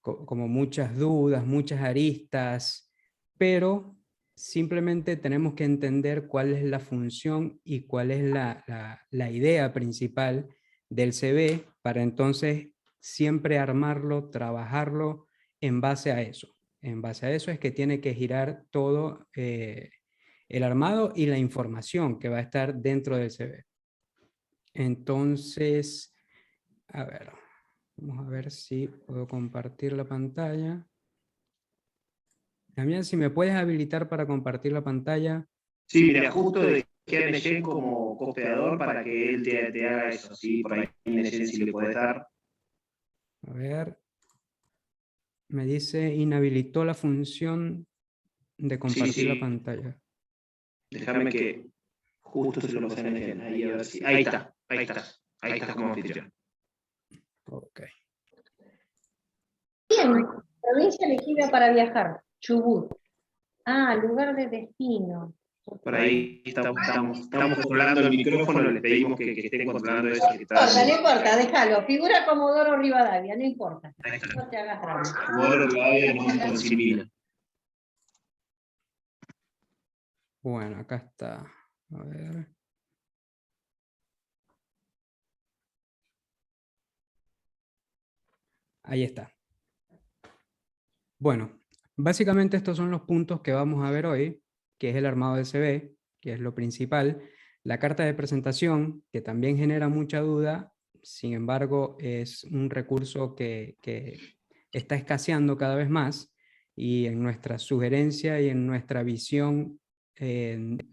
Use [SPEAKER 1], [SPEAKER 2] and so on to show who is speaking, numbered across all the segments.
[SPEAKER 1] como muchas dudas, muchas aristas, pero simplemente tenemos que entender cuál es la función y cuál es la idea principal del CV para entonces siempre armarlo, trabajarlo en base a eso. En base a eso es que tiene que girar todo el armado y la información que va a estar dentro del CV. Entonces, a ver, vamos a ver si puedo compartir la pantalla. También, si me puedes habilitar para compartir la pantalla.
[SPEAKER 2] Sí, mira, justo dejé a Neyen como costeador para que él te haga eso. Sí, por ahí Neyen si le puedes dar.
[SPEAKER 1] A ver, me dice inhabilitó la función de compartir la pantalla.
[SPEAKER 2] Déjame que justo se lo pasé a Neyen. Ahí, a ver si. Ahí está, ahí estás. Ahí estás como anfitrión.
[SPEAKER 1] Ok.
[SPEAKER 3] Bien, provincia elegida para viajar, Chubut. Ah, lugar de destino.
[SPEAKER 2] Por ahí estamos controlando el micrófono, les pedimos que estén controlando eso.
[SPEAKER 3] No importa, déjalo. Figura Comodoro Rivadavia, no importa. No te hagas drama.
[SPEAKER 2] Comodoro Rivadavia no consimina.
[SPEAKER 1] Bueno, acá está. A ver. Ahí está. Bueno, básicamente estos son los puntos que vamos a ver hoy, que es el armado del CV, que es lo principal. La carta de presentación, que también genera mucha duda, sin embargo, es un recurso que está escaseando cada vez más y en nuestra sugerencia y en nuestra visión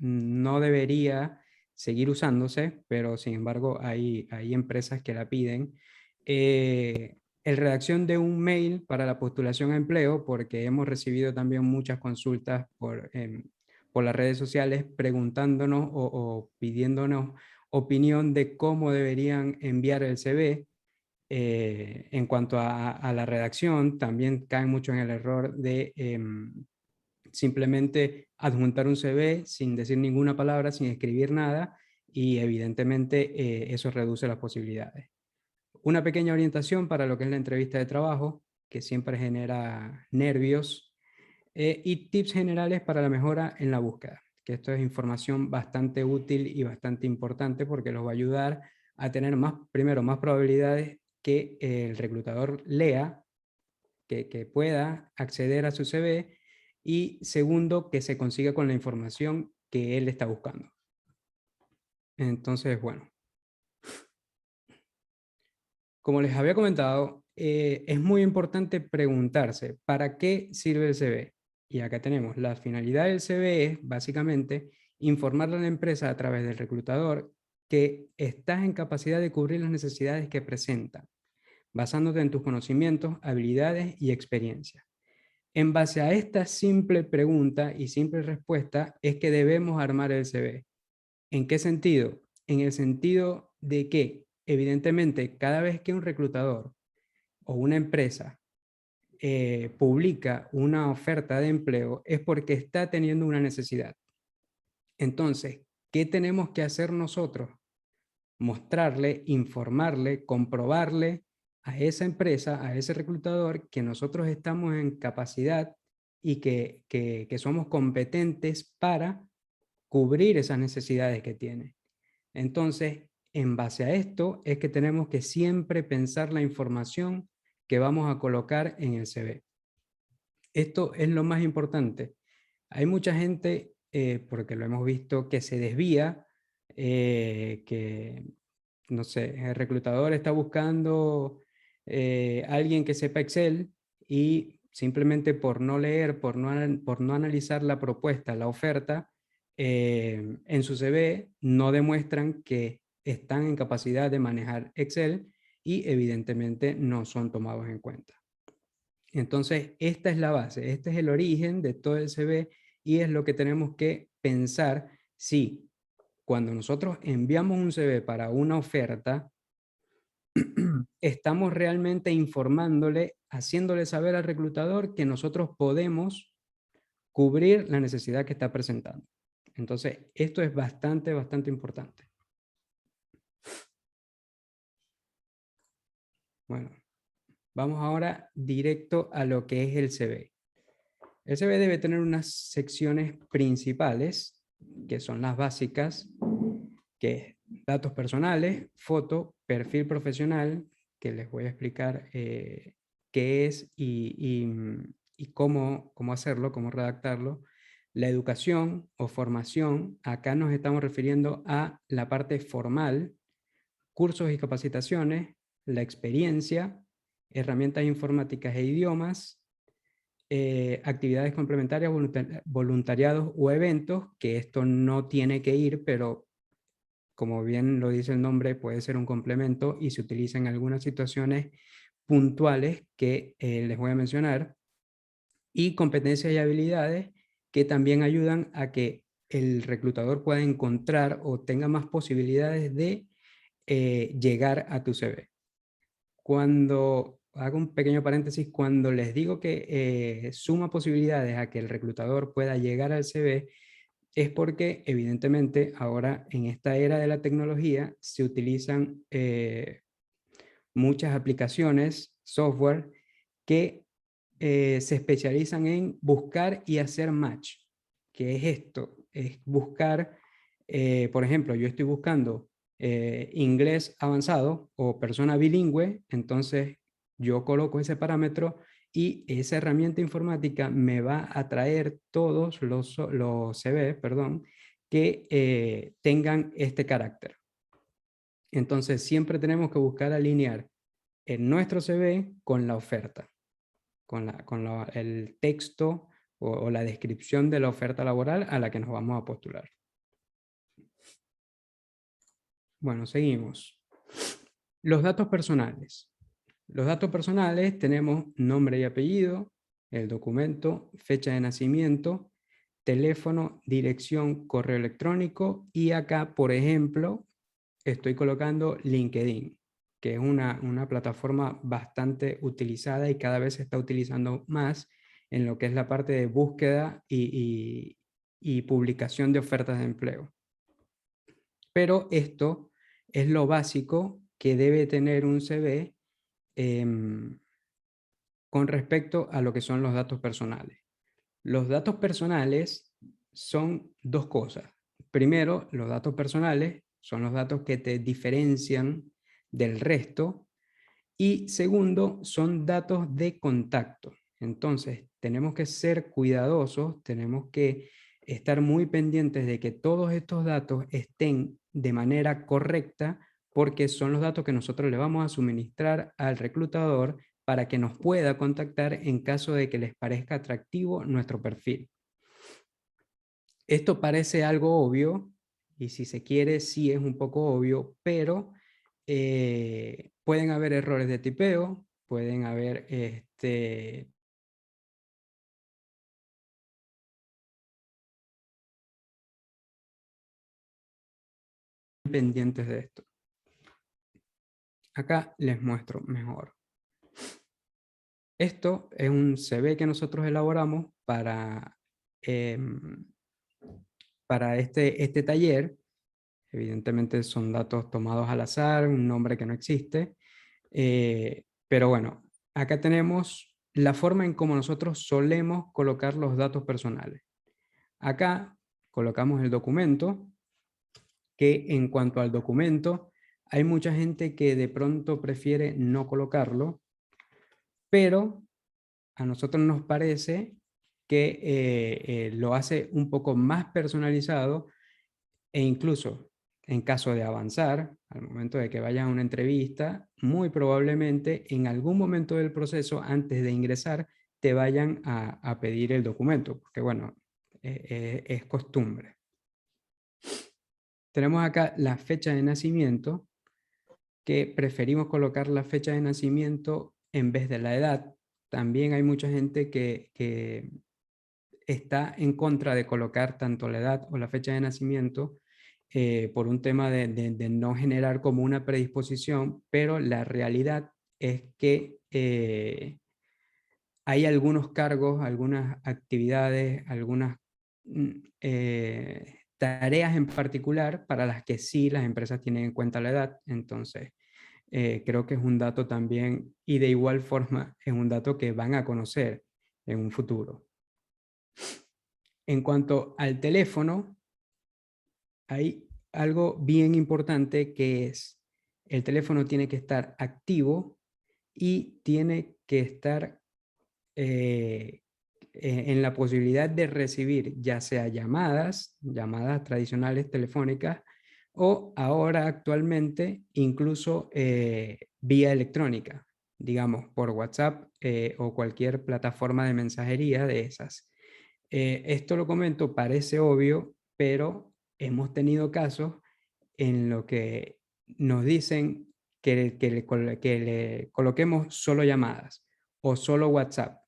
[SPEAKER 1] no debería seguir usándose, pero sin embargo hay empresas que la piden. El redacción de un mail para la postulación a empleo, porque hemos recibido también muchas consultas por las redes sociales preguntándonos o pidiéndonos opinión de cómo deberían enviar el CV. En cuanto a la redacción, también caen mucho en el error de simplemente adjuntar un CV sin decir ninguna palabra, sin escribir nada, y evidentemente eso reduce las posibilidades. Una pequeña orientación para lo que es la entrevista de trabajo, que siempre genera nervios, y tips generales para la mejora en la búsqueda, que esto es información bastante útil y bastante importante porque los va a ayudar a tener primero, más probabilidades que el reclutador lea, que pueda acceder a su CV, y segundo, que se consiga con la información que él está buscando. Entonces, bueno. Como les había comentado, es muy importante preguntarse, ¿para qué sirve el CV? Y acá tenemos, la finalidad del CV es básicamente informarle a la empresa a través del reclutador que estás en capacidad de cubrir las necesidades que presentan, basándote en tus conocimientos, habilidades y experiencia. En base a esta simple pregunta y simple respuesta es que debemos armar el CV. ¿En qué sentido? En el sentido de que, evidentemente, cada vez que un reclutador o una empresa publica una oferta de empleo es porque está teniendo una necesidad. Entonces, ¿qué tenemos que hacer nosotros? Mostrarle, informarle, comprobarle a esa empresa, a ese reclutador, que nosotros estamos en capacidad y que somos competentes para cubrir esas necesidades que tiene. Entonces, en base a esto es que tenemos que siempre pensar la información que vamos a colocar en el CV. Esto es lo más importante. Hay mucha gente, porque lo hemos visto, que se desvía, que, no sé, el reclutador está buscando alguien que sepa Excel y simplemente por no leer, por no analizar la propuesta, la oferta, en su CV no demuestran que están en capacidad de manejar Excel y evidentemente no son tomados en cuenta. Entonces, esta es la base, este es el origen de todo el CV y es lo que tenemos que pensar si cuando nosotros enviamos un CV para una oferta, estamos realmente informándole, haciéndole saber al reclutador que nosotros podemos cubrir la necesidad que está presentando. Entonces, esto es bastante, bastante importante. Bueno, vamos ahora directo a lo que es el CV. El CV debe tener unas secciones principales, que son las básicas, que es datos personales, foto, perfil profesional, que les voy a explicar qué es y cómo hacerlo, cómo redactarlo. La educación o formación, acá nos estamos refiriendo a la parte formal, cursos y capacitaciones, la experiencia, herramientas informáticas e idiomas, actividades complementarias, voluntariados o eventos, que esto no tiene que ir, pero como bien lo dice el nombre, puede ser un complemento y se utiliza en algunas situaciones puntuales que les voy a mencionar, y competencias y habilidades que también ayudan a que el reclutador pueda encontrar o tenga más posibilidades de llegar a tu CV. Cuando hago un pequeño paréntesis, cuando les digo que suma posibilidades a que el reclutador pueda llegar al CV, es porque evidentemente ahora en esta era de la tecnología se utilizan muchas aplicaciones, software, que se especializan en buscar y hacer match. ¿Qué es esto? Es buscar, por ejemplo, yo estoy buscando inglés avanzado o persona bilingüe, entonces yo coloco ese parámetro y esa herramienta informática me va a traer todos los CV, perdón, que tengan este carácter. Entonces siempre tenemos que buscar alinear en nuestro CV con la oferta, el texto o la descripción de la oferta laboral a la que nos vamos a postular. Bueno, seguimos. Los datos personales. Los datos personales tenemos nombre y apellido, el documento, fecha de nacimiento, teléfono, dirección, correo electrónico y acá, por ejemplo, estoy colocando LinkedIn, que es una plataforma bastante utilizada y cada vez se está utilizando más en lo que es la parte de búsqueda y publicación de ofertas de empleo. Pero esto es lo básico que debe tener un CV con respecto a lo que son los datos personales. Los datos personales son dos cosas. Primero, los datos personales son los datos que te diferencian del resto. Y segundo, son datos de contacto. Entonces, tenemos que ser cuidadosos, tenemos que estar muy pendientes de que todos estos datos estén de manera correcta, porque son los datos que nosotros le vamos a suministrar al reclutador para que nos pueda contactar en caso de que les parezca atractivo nuestro perfil. Esto parece algo obvio, y si se quiere, sí es un poco obvio, pero pueden haber errores de tipeo, pueden haber pendientes de esto. Acá les muestro mejor. Esto es un CV que nosotros elaboramos para este taller. Evidentemente son datos tomados al azar, un nombre que no existe. Pero bueno, acá tenemos la forma en cómo nosotros solemos colocar los datos personales. Acá colocamos el documento, que en cuanto al documento, hay mucha gente que de pronto prefiere no colocarlo, pero a nosotros nos parece que lo hace un poco más personalizado e incluso en caso de avanzar, al momento de que vayan a una entrevista, muy probablemente en algún momento del proceso, antes de ingresar, te vayan a pedir el documento, porque bueno, es costumbre. Tenemos acá la fecha de nacimiento, que preferimos colocar la fecha de nacimiento en vez de la edad. También hay mucha gente que está en contra de colocar tanto la edad o la fecha de nacimiento por un tema de no generar como una predisposición, pero la realidad es que hay algunos cargos, algunas actividades, algunas tareas en particular para las que sí las empresas tienen en cuenta la edad. Entonces, creo que es un dato también, y de igual forma es un dato que van a conocer en un futuro. En cuanto al teléfono, hay algo bien importante que es, el teléfono tiene que estar activo y tiene que estar en la posibilidad de recibir ya sea llamadas tradicionales telefónicas, o ahora actualmente incluso vía electrónica, digamos por WhatsApp o cualquier plataforma de mensajería de esas. Esto lo comento, parece obvio, pero hemos tenido casos en lo que nos dicen que le coloquemos solo llamadas o solo WhatsApp.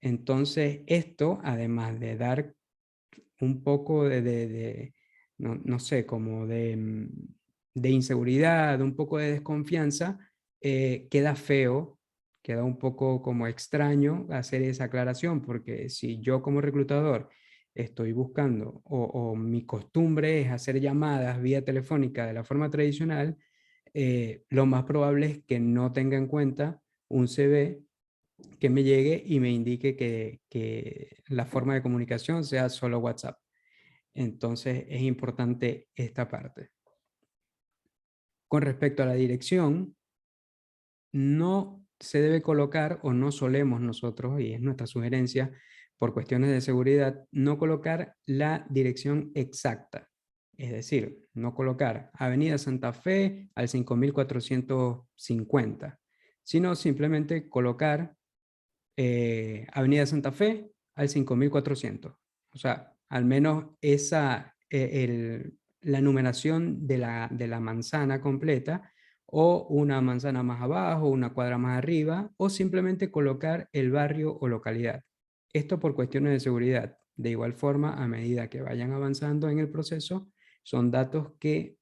[SPEAKER 1] Entonces, esto, además de dar un poco no sé, como de inseguridad, un poco de desconfianza, queda feo, queda un poco como extraño hacer esa aclaración, porque si yo como reclutador estoy buscando o mi costumbre es hacer llamadas vía telefónica de la forma tradicional, lo más probable es que no tenga en cuenta un CV que me llegue y me indique que la forma de comunicación sea solo WhatsApp. Entonces es importante esta parte. Con respecto a la dirección, no se debe colocar, o no solemos nosotros, y es nuestra sugerencia, por cuestiones de seguridad, no colocar la dirección exacta. Es decir, no colocar Avenida Santa Fe al 5450, sino simplemente colocar Avenida Santa Fe al 5400. O sea, al menos esa, la numeración de la manzana completa, o una manzana más abajo, una cuadra más arriba, o simplemente colocar el barrio o localidad. Esto por cuestiones de seguridad. De igual forma, a medida que vayan avanzando en el proceso, son datos que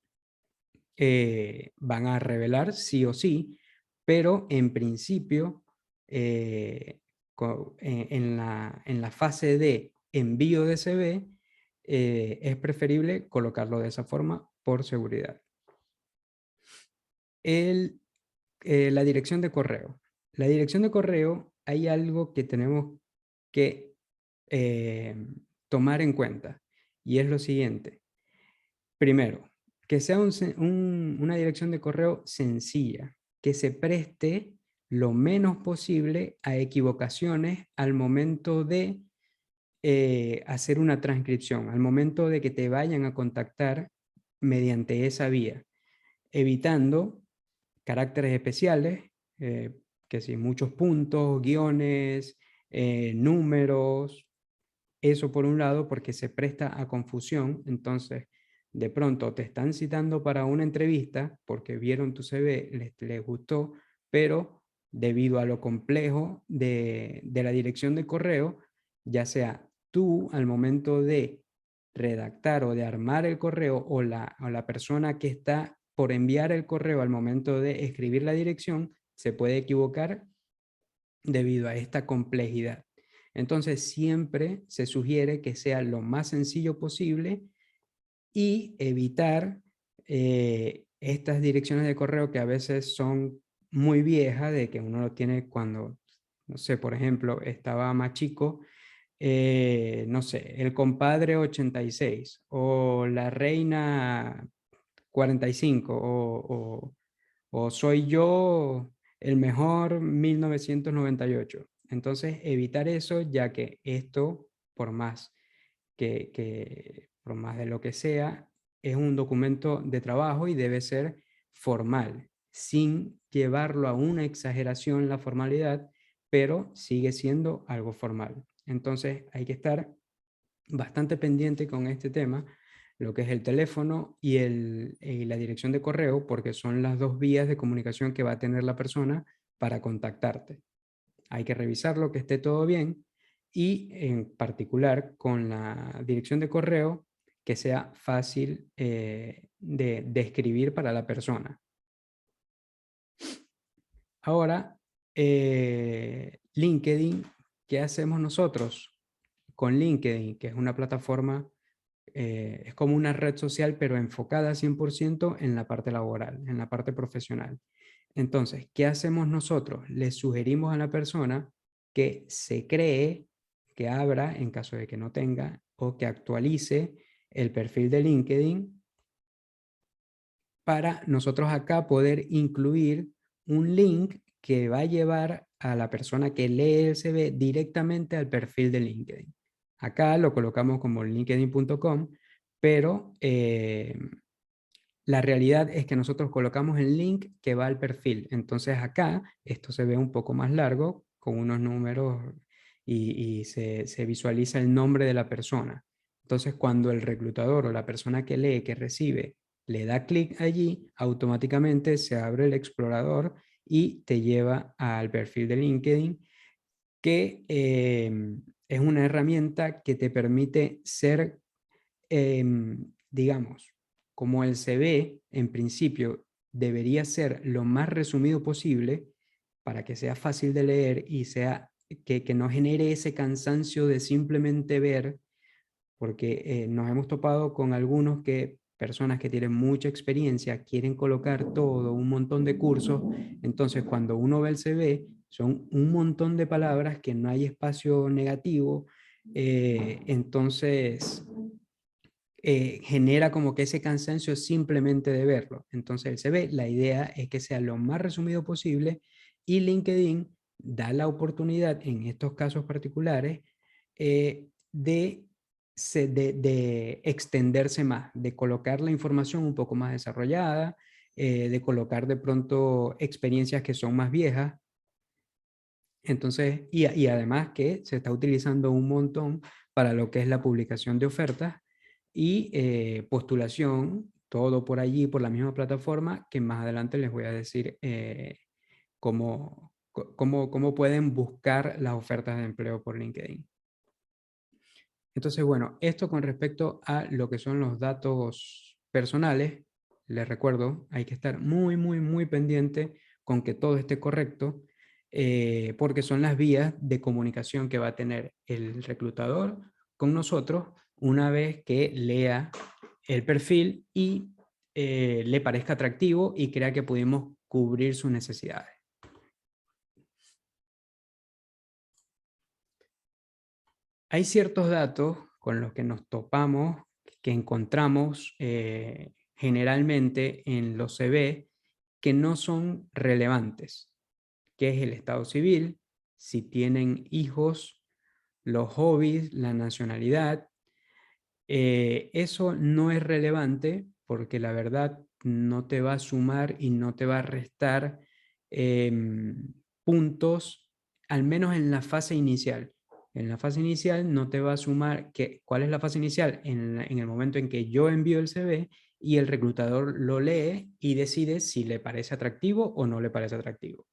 [SPEAKER 1] van a revelar sí o sí, pero en principio, en la fase de envío de CV, es preferible colocarlo de esa forma por seguridad. La dirección de correo. La dirección de correo, hay algo que tenemos que tomar en cuenta, y es lo siguiente. Primero, que sea una dirección de correo sencilla, que se preste lo menos posible a equivocaciones al momento de hacer una transcripción, al momento de que te vayan a contactar mediante esa vía, evitando caracteres especiales, que si muchos puntos, guiones, números. Eso por un lado, porque se presta a confusión. Entonces, de pronto te están citando para una entrevista porque vieron tu CV, les gustó, pero debido a lo complejo de la dirección de correo, ya sea tú al momento de redactar o de armar el correo, o la persona que está por enviar el correo al momento de escribir la dirección, se puede equivocar debido a esta complejidad. Entonces siempre se sugiere que sea lo más sencillo posible y evitar estas direcciones de correo que a veces son muy viejas, de que uno lo tiene cuando, no sé, por ejemplo, estaba más chico, no sé, el compadre 86 o la reina 45 o soy yo el mejor 1998. Entonces, evitar eso, ya que esto, por más por más de lo que sea, es un documento de trabajo y debe ser formal, sin llevarlo a una exageración la formalidad, pero sigue siendo algo formal. Entonces, hay que estar bastante pendiente con este tema, lo que es el teléfono y la dirección de correo, porque son las dos vías de comunicación que va a tener la persona para contactarte. Hay que revisarlo, que esté todo bien, y en particular con la dirección de correo, que sea fácil de escribir para la persona. Ahora, LinkedIn, ¿qué hacemos nosotros con LinkedIn? Que es una plataforma, es como una red social, pero enfocada 100% en la parte laboral, en la parte profesional. Entonces, ¿qué hacemos nosotros? Le sugerimos a la persona que se cree, que abra, en caso de que no tenga, o que actualice el perfil de LinkedIn para nosotros acá poder incluir un link que va a llevar a la persona que lee el CV directamente al perfil de LinkedIn. Acá lo colocamos como linkedin.com, pero la realidad es que nosotros colocamos el link que va al perfil. Entonces acá esto se ve un poco más largo con unos números y se visualiza el nombre de la persona. Entonces cuando el reclutador o la persona que lee, que recibe, le da clic allí, automáticamente se abre el explorador y te lleva al perfil de LinkedIn, que es una herramienta que te permite ser, digamos, como el CV en principio debería ser lo más resumido posible para que sea fácil de leer y sea que no genere ese cansancio de simplemente ver, porque nos hemos topado con algunos que personas que tienen mucha experiencia quieren colocar todo, un montón de cursos, entonces cuando uno ve el CV son un montón de palabras que no hay espacio negativo, entonces genera como que ese cansancio simplemente de verlo. Entonces el CV, la idea es que sea lo más resumido posible y LinkedIn da la oportunidad en estos casos particulares de extenderse más, de colocar la información un poco más desarrollada, de colocar de pronto experiencias que son más viejas. Entonces, y además que se está utilizando un montón para lo que es la publicación de ofertas y postulación, todo por allí, por la misma plataforma, que más adelante les voy a decir cómo pueden buscar las ofertas de empleo por LinkedIn. Entonces, bueno, esto con respecto a lo que son los datos personales, les recuerdo, hay que estar muy, muy, muy pendiente con que todo esté correcto, porque son las vías de comunicación que va a tener el reclutador con nosotros una vez que lea el perfil y le parezca atractivo y crea que pudimos cubrir sus necesidades. Hay ciertos datos con los que nos topamos, que encontramos generalmente en los CV, que no son relevantes, que es el estado civil, si tienen hijos, los hobbies, la nacionalidad. Eso no es relevante porque la verdad no te va a sumar y no te va a restar puntos, al menos en la fase inicial. En la fase inicial no te va a sumar, ¿cuál es la fase inicial? En el momento en que yo envío el CV y el reclutador lo lee y decide si le parece atractivo o no le parece atractivo.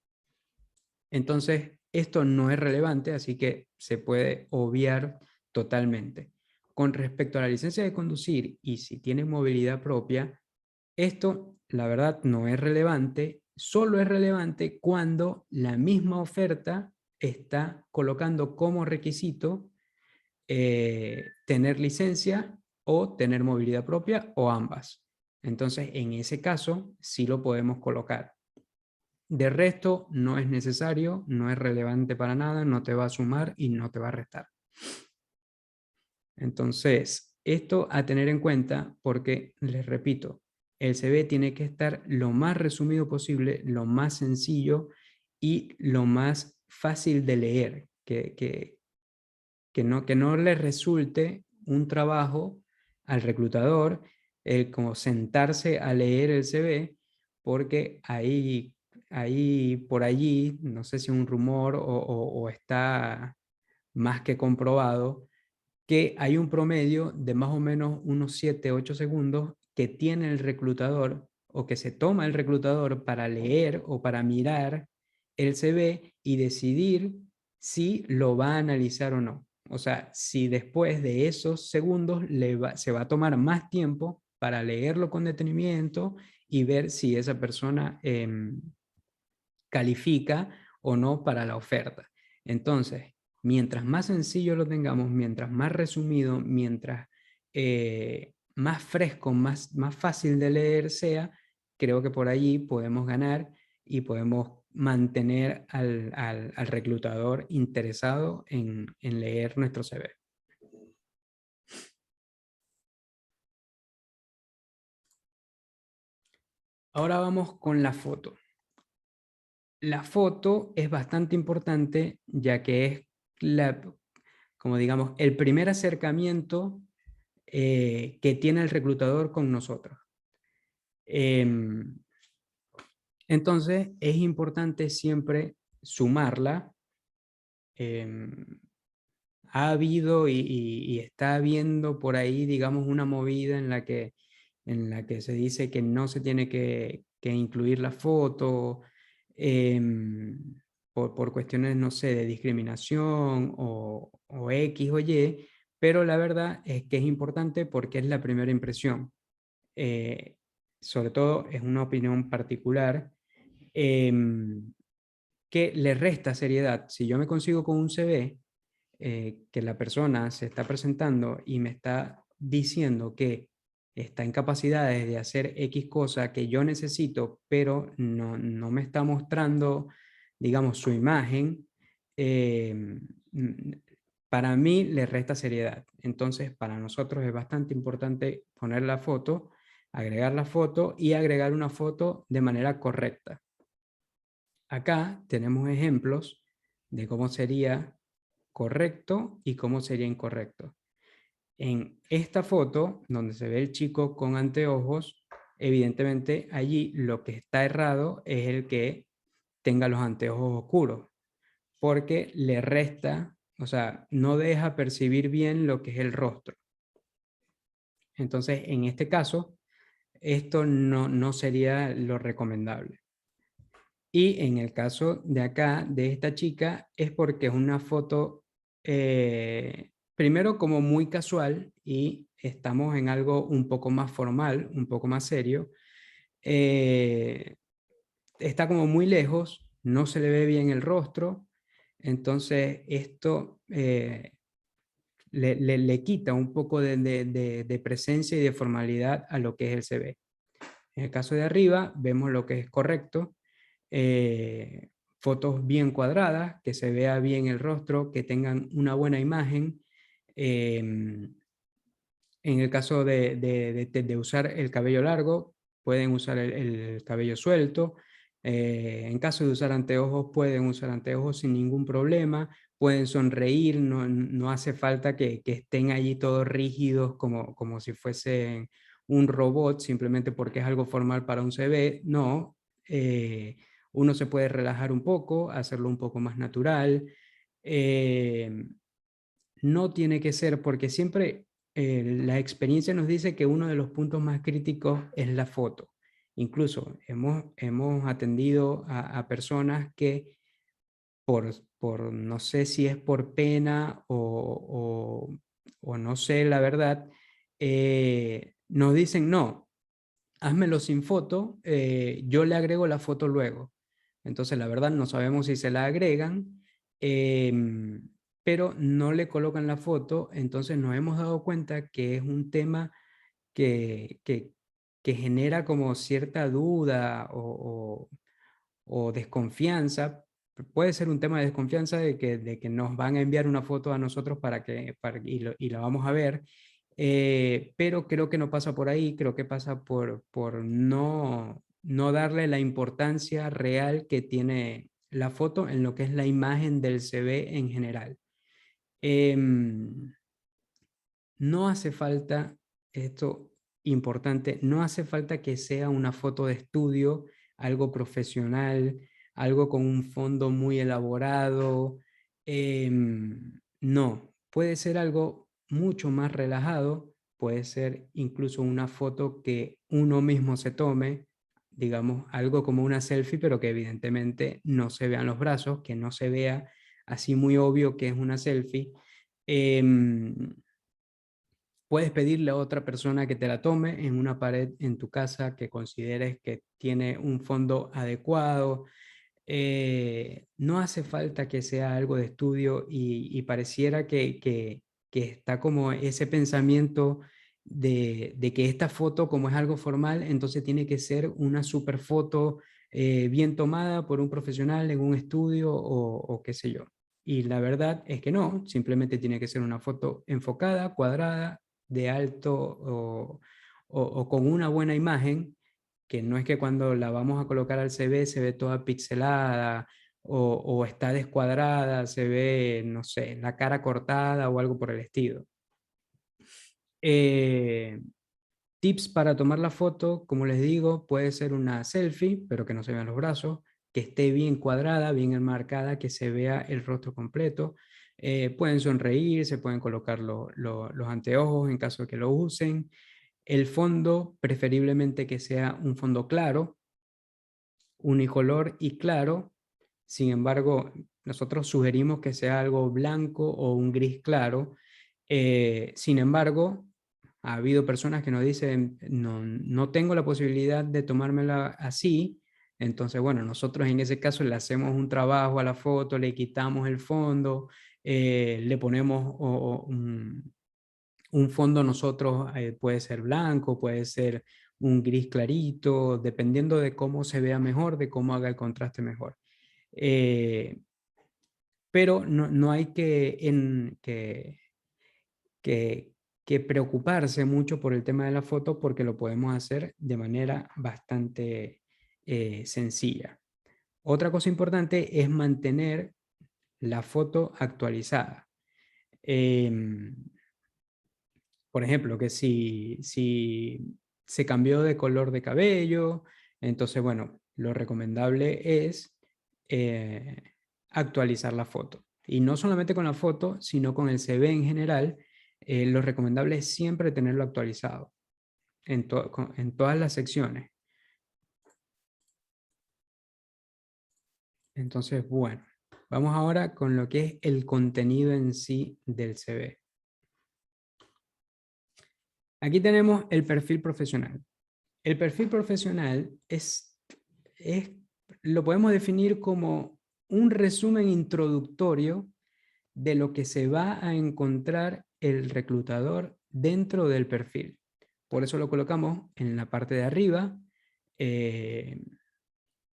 [SPEAKER 1] Entonces, esto no es relevante, así que se puede obviar totalmente. Con respecto a la licencia de conducir y si tienen movilidad propia, esto, la verdad, no es relevante, solo es relevante cuando la misma oferta está colocando como requisito tener licencia o tener movilidad propia o ambas. Entonces, en ese caso, sí lo podemos colocar. De resto, no es necesario, no es relevante para nada, no te va a sumar y no te va a restar. Entonces, esto a tener en cuenta porque, les repito, el CV tiene que estar lo más resumido posible, lo más sencillo y lo más fácil de leer, que no le resulte un trabajo al reclutador como sentarse a leer el CV, porque ahí por allí, no sé si un rumor o está más que comprobado, que hay un promedio de más o menos unos 7, 8 segundos que tiene el reclutador o que se toma el reclutador para leer o para mirar el CV y decidir si lo va a analizar o no. O sea, si después de esos segundos se va a tomar más tiempo para leerlo con detenimiento y ver si esa persona califica o no para la oferta. Entonces, mientras más sencillo lo tengamos, mientras más resumido, mientras más fresco, más fácil de leer sea, creo que por allí podemos ganar y podemos mantener al reclutador interesado en leer nuestro CV. Ahora vamos con la foto. La foto es bastante importante ya que es como digamos, el primer acercamiento que tiene el reclutador con nosotros. Entonces es importante siempre sumarla. Ha habido y está habiendo por ahí, digamos, una movida en la que se dice que no se tiene que incluir la foto por cuestiones, no sé, de discriminación o X o Y, pero la verdad es que es importante porque es la primera impresión. Sobre todo es una opinión particular que le resta seriedad. Si yo me consigo con un CV, que la persona se está presentando y me está diciendo que está en capacidades de hacer X cosa que yo necesito, pero no me está mostrando, digamos, su imagen, para mí le resta seriedad. Entonces, para nosotros es bastante importante poner la foto, agregar la foto y agregar una foto de manera correcta. Acá tenemos ejemplos de cómo sería correcto y cómo sería incorrecto. En esta foto, donde se ve el chico con anteojos, evidentemente allí lo que está errado es el que tenga los anteojos oscuros, porque le resta, o sea, no deja percibir bien lo que es el rostro. Entonces, en este caso, esto no sería lo recomendable. Y en el caso de acá, de esta chica, es porque es una foto, primero como muy casual y estamos en algo un poco más formal, un poco más serio. Está como muy lejos, no se le ve bien el rostro, entonces esto le quita un poco de presencia y de formalidad a lo que es el CV. En el caso de arriba, vemos lo que es correcto. Fotos bien cuadradas, que se vea bien el rostro, que tengan una buena imagen. En el caso de usar el cabello largo, pueden usar el cabello suelto. En caso de usar anteojos, pueden usar anteojos sin ningún problema. Pueden sonreír, no hace falta que estén allí todos rígidos como si fuesen un robot, simplemente porque es algo formal para un CV. No, uno se puede relajar un poco, hacerlo un poco más natural. No tiene que ser, porque siempre la experiencia nos dice que uno de los puntos más críticos es la foto. Incluso hemos atendido a personas que no sé si es por pena o no sé la verdad, nos dicen no, házmelo sin foto, yo le agrego la foto luego. Entonces, la verdad, no sabemos si se la agregan, pero no le colocan la foto. Entonces, nos hemos dado cuenta que es un tema que genera como cierta duda o desconfianza. Puede ser un tema de desconfianza de que nos van a enviar una foto a nosotros y la vamos a ver. Pero creo que no pasa por ahí, creo que pasa por no darle la importancia real que tiene la foto en lo que es la imagen del CV en general. No hace falta, esto importante, no hace falta que sea una foto de estudio, algo profesional, algo con un fondo muy elaborado. No, puede ser algo mucho más relajado, puede ser incluso una foto que uno mismo se tome, digamos, algo como una selfie, pero que evidentemente no se vean los brazos, que no se vea así muy obvio que es una selfie. Puedes pedirle a otra persona que te la tome en una pared en tu casa que consideres que tiene un fondo adecuado. No hace falta que sea algo de estudio y pareciera que está como ese pensamiento de que esta foto, como es algo formal, entonces tiene que ser una super foto bien tomada por un profesional en un estudio o qué sé yo. Y la verdad es que no, simplemente tiene que ser una foto enfocada, cuadrada, de alto o con una buena imagen, que no es que cuando la vamos a colocar al CV se ve toda pixelada o está descuadrada, se ve, no sé, la cara cortada o algo por el estilo. Tips para tomar la foto, como les digo, puede ser una selfie, pero que no se vean los brazos, que esté bien cuadrada, bien enmarcada, que se vea el rostro completo. Pueden sonreír, se pueden colocar los anteojos en caso de que lo usen. El fondo, preferiblemente que sea un fondo claro, unicolor y claro. Sin embargo, nosotros sugerimos que sea algo blanco o un gris claro. Sin embargo, ha habido personas que nos dicen, no tengo la posibilidad de tomármela así. Entonces, bueno, nosotros en ese caso le hacemos un trabajo a la foto, le quitamos el fondo, le ponemos un fondo nosotros, puede ser blanco, puede ser un gris clarito, dependiendo de cómo se vea mejor, de cómo haga el contraste mejor. Pero no hay que, que preocuparse mucho por el tema de la foto porque lo podemos hacer de manera bastante sencilla. Otra cosa importante es mantener la foto actualizada. Por ejemplo, que si se cambió de color de cabello, entonces, bueno, lo recomendable es actualizar la foto. Y no solamente con la foto, sino con el CV en general, lo recomendable es siempre tenerlo actualizado en todas las secciones. Entonces, bueno, vamos ahora con lo que es el contenido en sí del CV. Aquí tenemos el perfil profesional. El perfil profesional lo podemos definir como un resumen introductorio de lo que se va a encontrar el reclutador dentro del perfil. Por eso lo colocamos en la parte de arriba,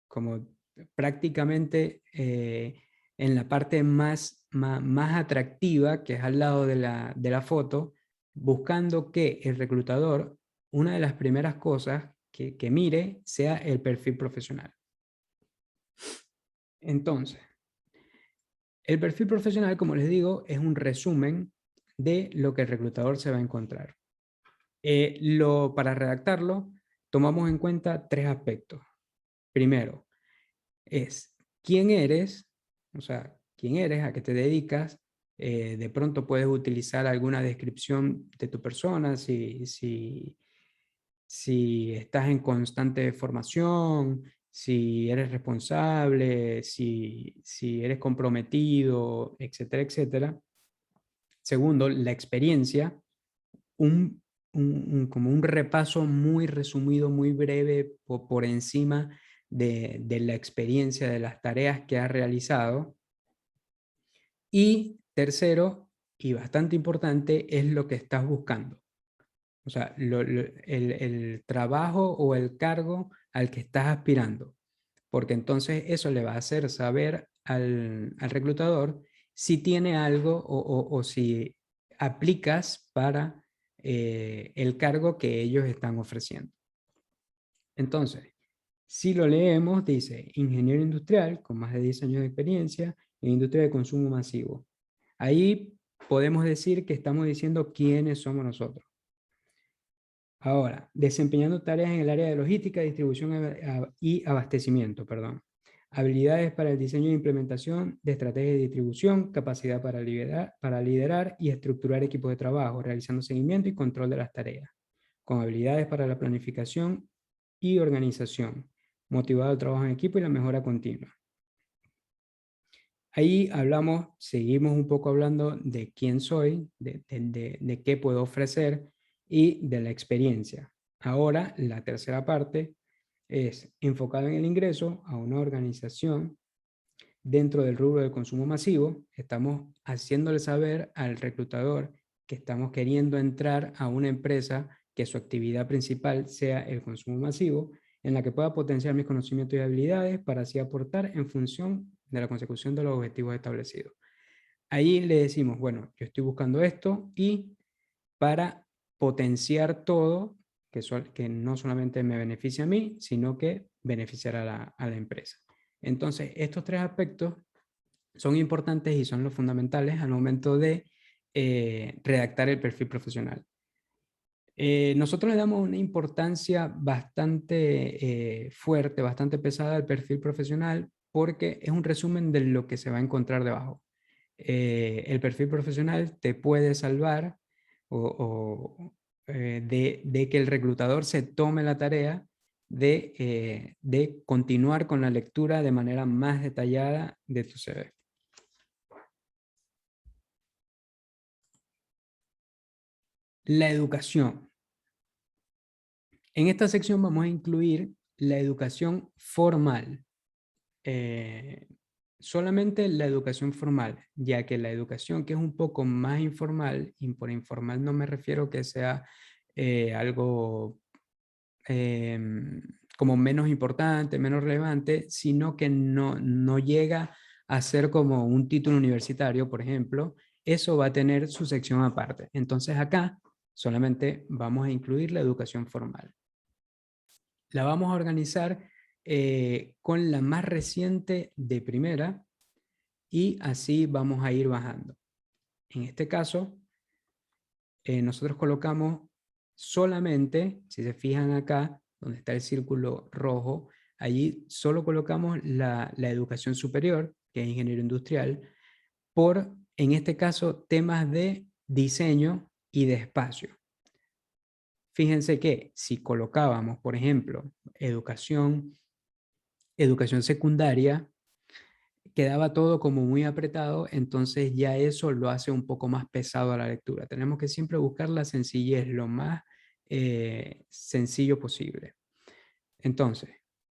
[SPEAKER 1] como prácticamente en la parte más atractiva, que es al lado de la foto, buscando que el reclutador, una de las primeras cosas que mire sea el perfil profesional. Entonces, el perfil profesional, como les digo, es un resumen de lo que el reclutador se va a encontrar. Para redactarlo, tomamos en cuenta 3 aspectos. Primero, es quién eres, o sea, quién eres, a qué te dedicas. De pronto puedes utilizar alguna descripción de tu persona, si estás en constante formación, si eres responsable, si eres comprometido, etcétera, etcétera. Segundo, la experiencia, como un repaso muy resumido, muy breve por encima de la experiencia, de las tareas que has realizado. Y tercero, y bastante importante, es lo que estás buscando. O sea, el trabajo o el cargo al que estás aspirando. Porque entonces eso le va a hacer saber al reclutador si tiene algo o si aplicas para el cargo que ellos están ofreciendo. Entonces, si lo leemos, dice ingeniero industrial con más de 10 años de experiencia en industria de consumo masivo. Ahí podemos decir que estamos diciendo quiénes somos nosotros. Ahora, desempeñando tareas en el área de logística, distribución y abastecimiento, perdón. Habilidades para el diseño e implementación de estrategias de distribución, capacidad para liderar y estructurar equipos de trabajo, realizando seguimiento y control de las tareas, con habilidades para la planificación y organización, motivado al trabajo en equipo y la mejora continua. Ahí seguimos un poco hablando de quién soy, de qué puedo ofrecer y de la experiencia. Ahora, la tercera parte es enfocada en el ingreso a una organización dentro del rubro del consumo masivo. Estamos haciéndole saber al reclutador que estamos queriendo entrar a una empresa que su actividad principal sea el consumo masivo en la que pueda potenciar mis conocimientos y habilidades para así aportar en función de la consecución de los objetivos establecidos. Ahí le decimos, bueno, yo estoy buscando esto y para potenciar todo, que no solamente me beneficia a mí, sino que beneficiará a la empresa. Entonces, estos tres aspectos son importantes y son los fundamentales al momento de redactar el perfil profesional. Nosotros le damos una importancia bastante fuerte, bastante pesada al perfil profesional porque es un resumen de lo que se va a encontrar debajo. El perfil profesional te puede salvar de que el reclutador se tome la tarea de continuar con la lectura de manera más detallada de tu CV. La educación. En esta sección vamos a incluir la educación formal. Solamente la educación formal, ya que la educación que es un poco más informal, y por informal no me refiero que sea algo como menos importante, menos relevante, sino que no llega a ser como un título universitario, por ejemplo, eso va a tener su sección aparte. Entonces acá solamente vamos a incluir la educación formal. La vamos a organizar con la más reciente de primera y así vamos a ir bajando. En este caso, nosotros colocamos solamente, si se fijan acá, donde está el círculo rojo, allí solo colocamos la educación superior, que es ingeniero industrial, por, en este caso, temas de diseño y de espacio. Fíjense que si colocábamos, por ejemplo, educación secundaria, quedaba todo como muy apretado, entonces ya eso lo hace un poco más pesado a la lectura. Tenemos que siempre buscar la sencillez, lo más sencillo posible. Entonces,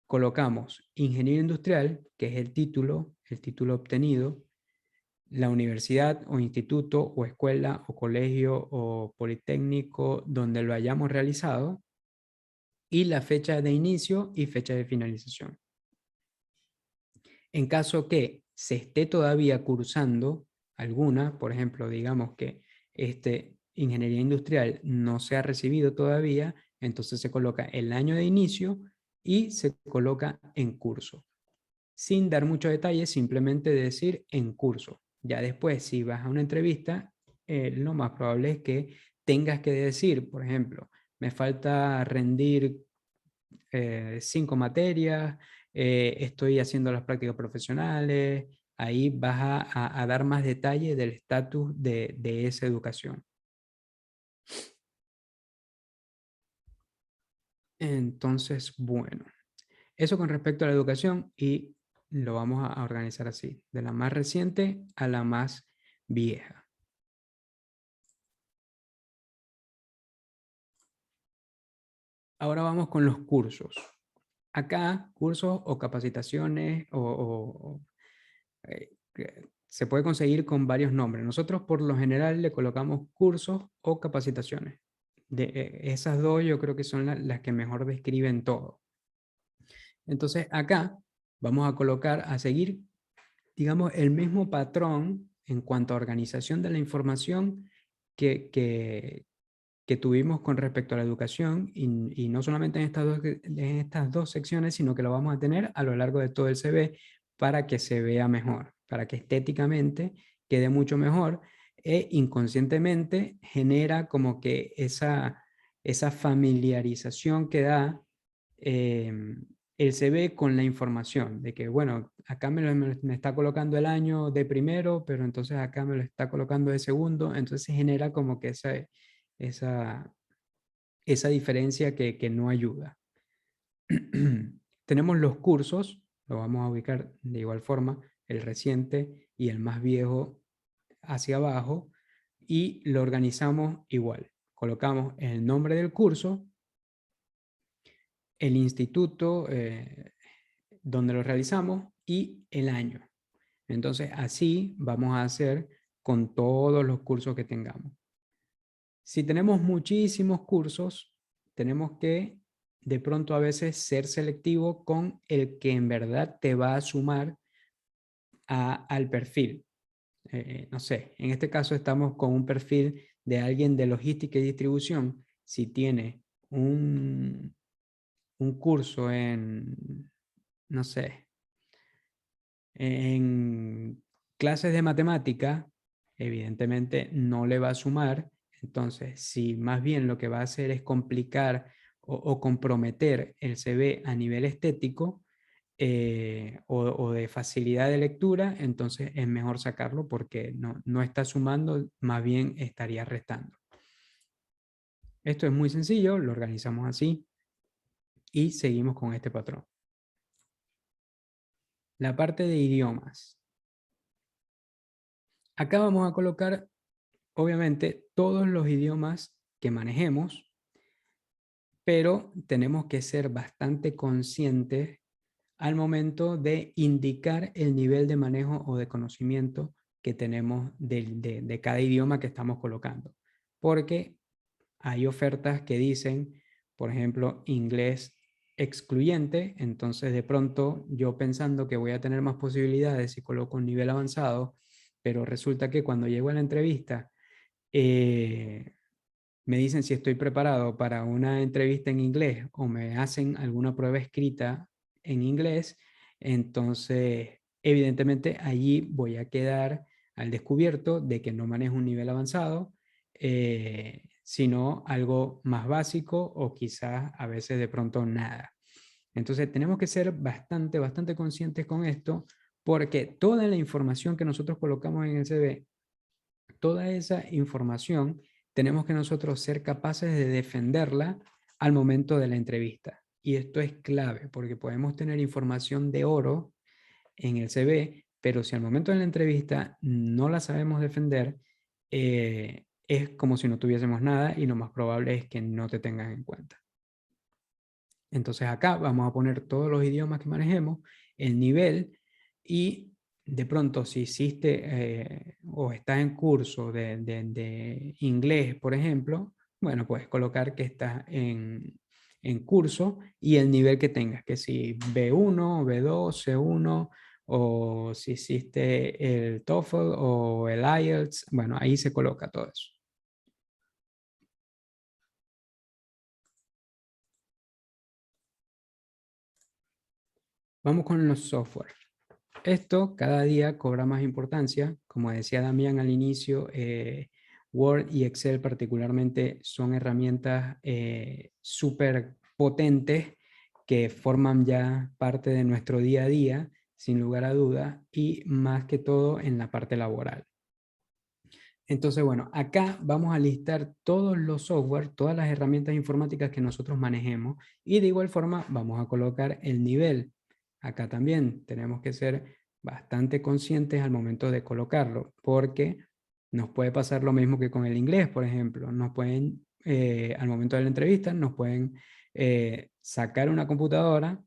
[SPEAKER 1] colocamos ingeniero industrial, que es el título obtenido, la universidad o instituto o escuela o colegio o politécnico donde lo hayamos realizado, y la fecha de inicio y fecha de finalización. En caso que se esté todavía cursando alguna, por ejemplo, digamos que ingeniería industrial no se ha recibido todavía, entonces se coloca el año de inicio y se coloca en curso. Sin dar muchos detalles, simplemente decir en curso. Ya después, si vas a una entrevista, lo más probable es que tengas que decir, por ejemplo, me falta rendir 5 materias, estoy haciendo las prácticas profesionales, ahí vas a dar más detalle del estatus de esa educación. Entonces, bueno, eso con respecto a la educación y lo vamos a organizar así, de la más reciente a la más vieja. Ahora vamos con los cursos. Acá, cursos o capacitaciones se puede conseguir con varios nombres. Nosotros por lo general le colocamos cursos o capacitaciones. Esas dos yo creo que son las que mejor describen todo. Entonces acá vamos a colocar, a seguir, digamos, el mismo patrón en cuanto a organización de la información que tuvimos con respecto a la educación y no solamente en estas dos secciones, sino que lo vamos a tener a lo largo de todo el CV para que se vea mejor, para que estéticamente quede mucho mejor e inconscientemente genera como que esa familiarización que da el CV con la información, de que bueno, acá me está colocando el año de primero, pero entonces acá me lo está colocando de segundo, entonces genera como que esa diferencia que no ayuda. Tenemos los cursos, lo vamos a ubicar de igual forma, el reciente y el más viejo hacia abajo, y lo organizamos igual. Colocamos el nombre del curso, el instituto donde lo realizamos y el año. Entonces, así vamos a hacer con todos los cursos que tengamos. Si tenemos muchísimos cursos, tenemos que de pronto a veces ser selectivo con el que en verdad te va a sumar al perfil. No sé, en este caso estamos con un perfil de alguien de logística y distribución. Si tiene un curso en, no sé, en clases de matemática, evidentemente no le va a sumar. Entonces, si más bien lo que va a hacer es complicar o comprometer el CV a nivel estético, o de facilidad de lectura, entonces es mejor sacarlo porque no está sumando, más bien estaría restando. Esto es muy sencillo, lo organizamos así y seguimos con este patrón. La parte de idiomas. Acá vamos a colocar, obviamente, todos los idiomas que manejemos, pero tenemos que ser bastante conscientes al momento de indicar el nivel de manejo o de conocimiento que tenemos de cada idioma que estamos colocando. Porque hay ofertas que dicen, por ejemplo, inglés excluyente, entonces de pronto yo pensando que voy a tener más posibilidades si coloco un nivel avanzado, pero resulta que cuando llego a la entrevista me dicen si estoy preparado para una entrevista en inglés o me hacen alguna prueba escrita en inglés, entonces evidentemente allí voy a quedar al descubierto de que no manejo un nivel avanzado, sino algo más básico o quizás a veces de pronto nada. Entonces tenemos que ser bastante conscientes con esto porque toda la información que nosotros colocamos en el CV, toda esa información tenemos que nosotros ser capaces de defenderla al momento de la entrevista. Y esto es clave porque podemos tener información de oro en el CV, pero si al momento de la entrevista no la sabemos defender, es como si no tuviésemos nada y lo más probable es que no te tengan en cuenta. Entonces acá vamos a poner todos los idiomas que manejemos, el nivel y de pronto si hiciste o estás en curso de inglés, por ejemplo, bueno, puedes colocar que estás en curso y el nivel que tengas, que si B1, B2, C1 o si hiciste el TOEFL o el IELTS, bueno, ahí se coloca todo eso. Vamos con los software. Esto cada día cobra más importancia. Como decía Damián al inicio, Word y Excel particularmente son herramientas súper potentes que forman ya parte de nuestro día a día, sin lugar a dudas, y más que todo en la parte laboral. Entonces, bueno, acá vamos a listar todos los software, todas las herramientas informáticas que nosotros manejemos y de igual forma vamos a colocar el nivel. Acá también tenemos que ser bastante conscientes al momento de colocarlo, porque nos puede pasar lo mismo que con el inglés, por ejemplo. Nos pueden, al momento de la entrevista, nos pueden sacar una computadora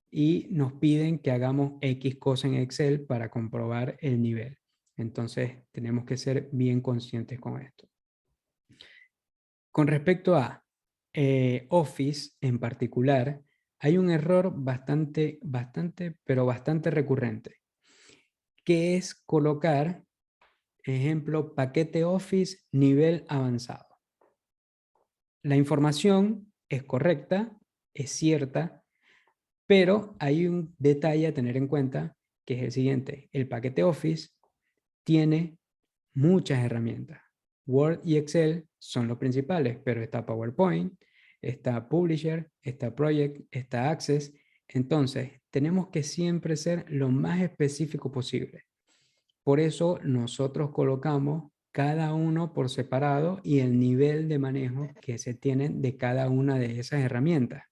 [SPEAKER 1] y nos piden que hagamos X cosa en Excel para comprobar el nivel. Entonces, tenemos que ser bien conscientes con esto. Con respecto a Office en particular, hay un error bastante recurrente, que es colocar, ejemplo, paquete Office nivel avanzado. La información es correcta, es cierta, pero hay un detalle a tener en cuenta, que es el siguiente. El paquete Office tiene muchas herramientas. Word y Excel son los principales, pero está PowerPoint, está Publisher, está Project, está Access. Entonces, tenemos que siempre ser lo más específico posible. Por eso nosotros colocamos cada uno por separado y el nivel de manejo que se tiene de cada una de esas herramientas.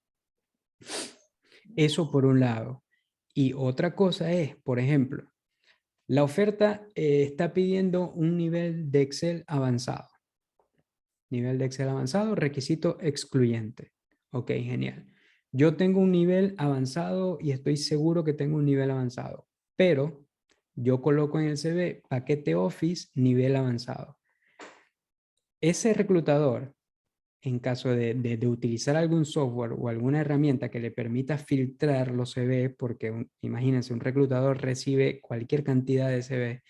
[SPEAKER 1] Eso por un lado. Y otra cosa es, por ejemplo, la oferta está pidiendo un nivel de Excel avanzado. Nivel de Excel avanzado, requisito excluyente. Ok, genial. Yo tengo un nivel avanzado y estoy seguro que tengo un nivel avanzado, pero yo coloco en el CV paquete Office nivel avanzado. Ese reclutador en caso de utilizar algún software o alguna herramienta que le permita filtrar los CV, porque imagínense, un reclutador recibe cualquier cantidad de CV,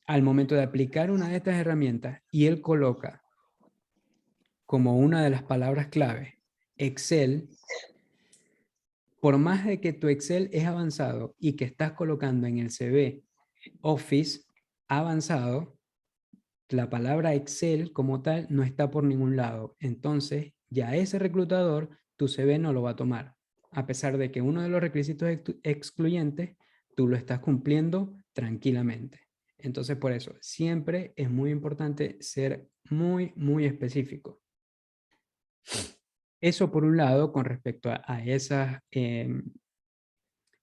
[SPEAKER 1] al momento de aplicar una de estas herramientas y él coloca como una de las palabras clave Excel, por más de que tu Excel es avanzado y que estás colocando en el CV Office avanzado, la palabra Excel como tal no está por ningún lado. Entonces, ya ese reclutador, tu CV no lo va a tomar. A pesar de que uno de los requisitos excluyentes, tú lo estás cumpliendo tranquilamente. Entonces, por eso, siempre es muy importante ser muy, muy específico. Eso por un lado, con respecto a esas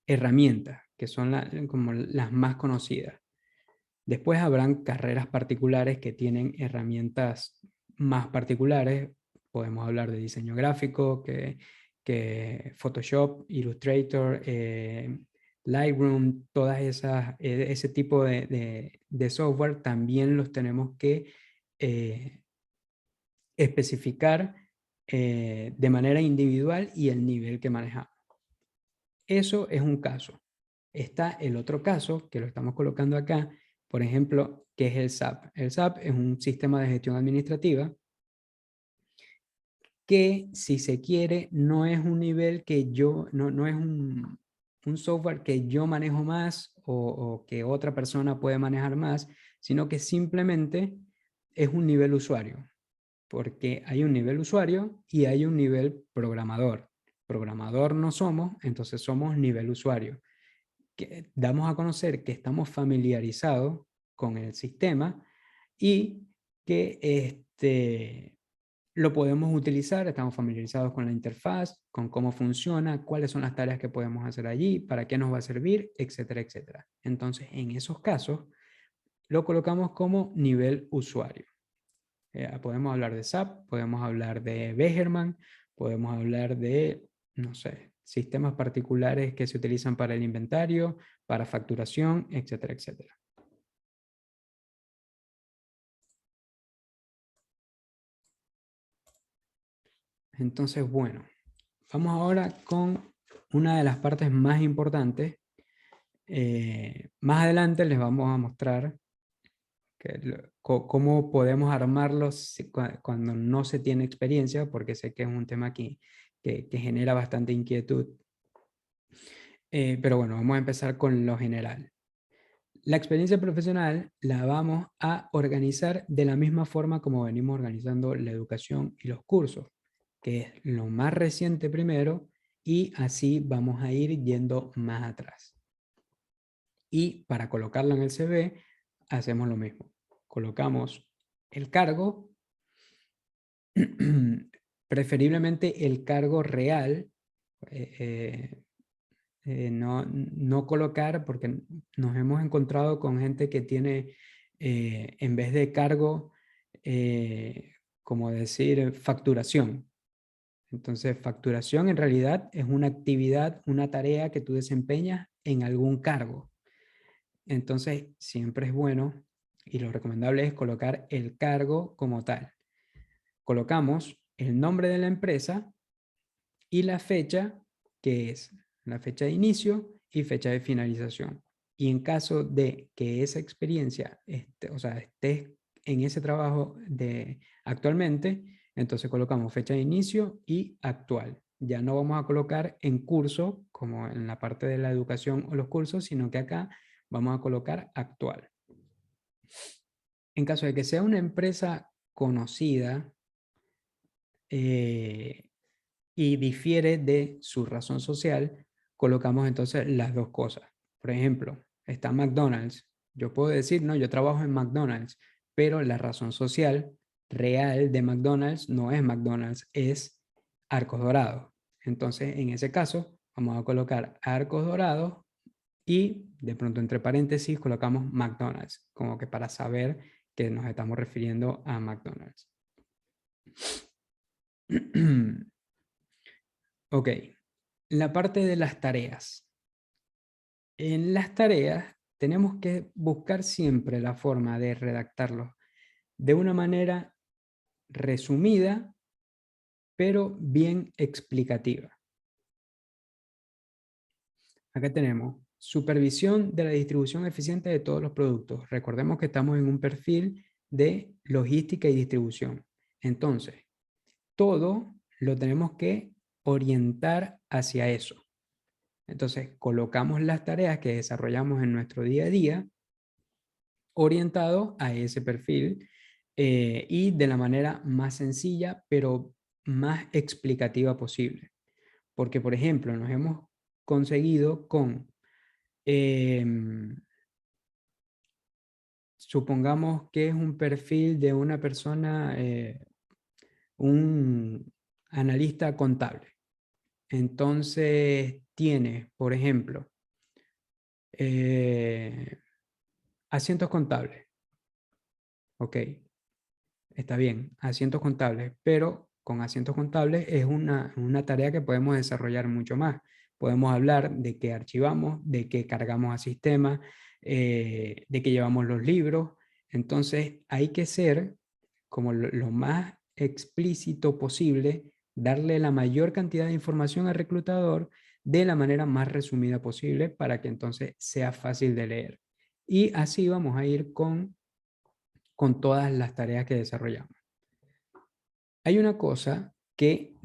[SPEAKER 1] herramientas, que son como las más conocidas. Después habrán carreras particulares que tienen herramientas más particulares. Podemos hablar de diseño gráfico, que Photoshop, Illustrator, Lightroom, todas esas, ese tipo de software también los tenemos que especificar de manera individual y el nivel que manejamos. Eso es un caso. Está el otro caso, que lo estamos colocando acá, por ejemplo, que es el SAP. El SAP es un sistema de gestión administrativa que, si se quiere, no es un nivel que yo, no es un software que yo manejo más o que otra persona puede manejar más, sino que simplemente es un nivel usuario, porque hay un nivel usuario y hay un nivel programador. Programador no somos, entonces somos nivel usuario. Que damos a conocer que estamos familiarizados con el sistema y que lo podemos utilizar, estamos familiarizados con la interfaz, con cómo funciona, cuáles son las tareas que podemos hacer allí, para qué nos va a servir, etcétera, etcétera. Entonces, en esos casos, lo colocamos como nivel usuario. Podemos hablar de SAP, podemos hablar de Begerman, podemos hablar de, no sé, sistemas particulares que se utilizan para el inventario, para facturación, etcétera, etcétera. Entonces, bueno, vamos ahora con una de las partes más importantes. Más adelante les vamos a mostrar cómo podemos armarlos cuando no se tiene experiencia, porque sé que es un tema aquí que genera bastante inquietud. Pero bueno, vamos a empezar con lo general. La experiencia profesional la vamos a organizar de la misma forma como venimos organizando la educación y los cursos, que es lo más reciente primero, y así vamos a ir yendo más atrás. Y para colocarlo en el CV, hacemos lo mismo. Colocamos el cargo, preferiblemente el cargo real, no colocar, porque nos hemos encontrado con gente que tiene, en vez de cargo, como decir, facturación. Entonces, facturación en realidad es una actividad, una tarea que tú desempeñas en algún cargo. Entonces, siempre es bueno y lo recomendable es colocar el cargo como tal. Colocamos el nombre de la empresa y la fecha, que es la fecha de inicio y fecha de finalización. Y en caso de que esa experiencia, o sea, estés en ese trabajo actualmente, entonces colocamos fecha de inicio y actual. Ya no vamos a colocar en curso, como en la parte de la educación o los cursos, sino que acá vamos a colocar actual. En caso de que sea una empresa conocida y difiere de su razón social, colocamos entonces las dos cosas. Por ejemplo, está McDonald's. Yo puedo decir, no, yo trabajo en McDonald's, pero la razón social real de McDonald's no es McDonald's, es Arcos Dorados. Entonces, en ese caso, vamos a colocar Arcos Dorados y de pronto entre paréntesis colocamos McDonald's, como que para saber que nos estamos refiriendo a McDonald's. Ok, la parte de las tareas. En las tareas tenemos que buscar siempre la forma de redactarlos de una manera resumida, pero bien explicativa. Acá tenemos supervisión de la distribución eficiente de todos los productos. Recordemos que estamos en un perfil de logística y distribución. Entonces, todo lo tenemos que orientar hacia eso. Entonces, colocamos las tareas que desarrollamos en nuestro día a día orientado a ese perfil y de la manera más sencilla, pero más explicativa posible. Porque, por ejemplo, nos hemos conseguido con, supongamos que es un perfil de una persona, un analista contable. Entonces, tiene, por ejemplo, asientos contables. Ok, está bien, asientos contables, pero con asientos contables es una tarea que podemos desarrollar mucho más. Podemos hablar de que archivamos, de que cargamos a sistema, de que llevamos los libros. Entonces hay que ser como lo más explícito posible, darle la mayor cantidad de información al reclutador de la manera más resumida posible para que entonces sea fácil de leer. Y así vamos a ir con todas las tareas que desarrollamos. Hay una cosa que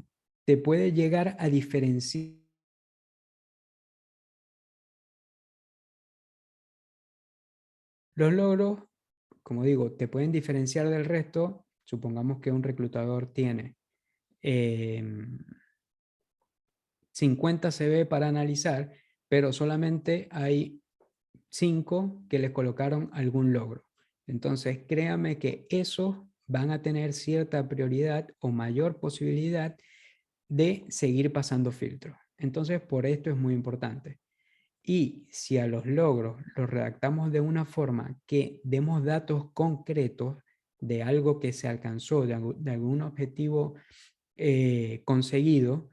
[SPEAKER 1] te puede llegar a diferenciar. Los logros, como digo, te pueden diferenciar del resto. Supongamos que un reclutador tiene 50 CV para analizar, pero solamente hay 5 que les colocaron algún logro. Entonces, créame que esos van a tener cierta prioridad o mayor posibilidad de seguir pasando filtros. Entonces, por esto es muy importante. Y si a los logros los redactamos de una forma que demos datos concretos de algo que se alcanzó, de algún objetivo conseguido,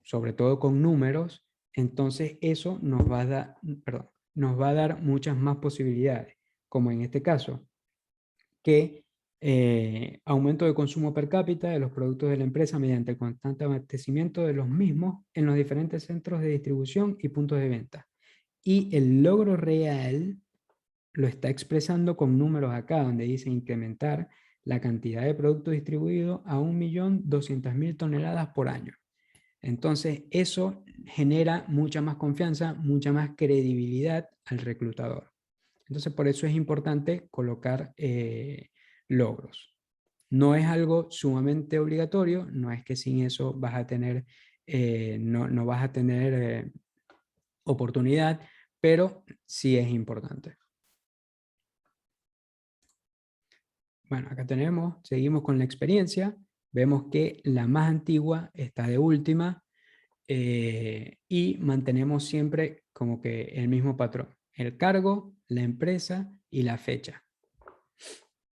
[SPEAKER 1] sobre todo con números, entonces eso nos va a dar muchas más posibilidades, como en este caso, que aumento de consumo per cápita de los productos de la empresa mediante el constante abastecimiento de los mismos en los diferentes centros de distribución y puntos de venta. Y el logro real lo está expresando con números acá, donde dice incrementar la cantidad de productos distribuidos a 1.200.000 toneladas por año. Entonces, eso genera mucha más confianza, mucha más credibilidad al reclutador. Entonces, por eso es importante colocar logros. No es algo sumamente obligatorio, no es que sin eso vas a tener, no vas a tener oportunidad, pero sí es importante. Bueno, acá seguimos con la experiencia, vemos que la más antigua está de última y mantenemos siempre como que el mismo patrón, el cargo, la empresa y la fecha.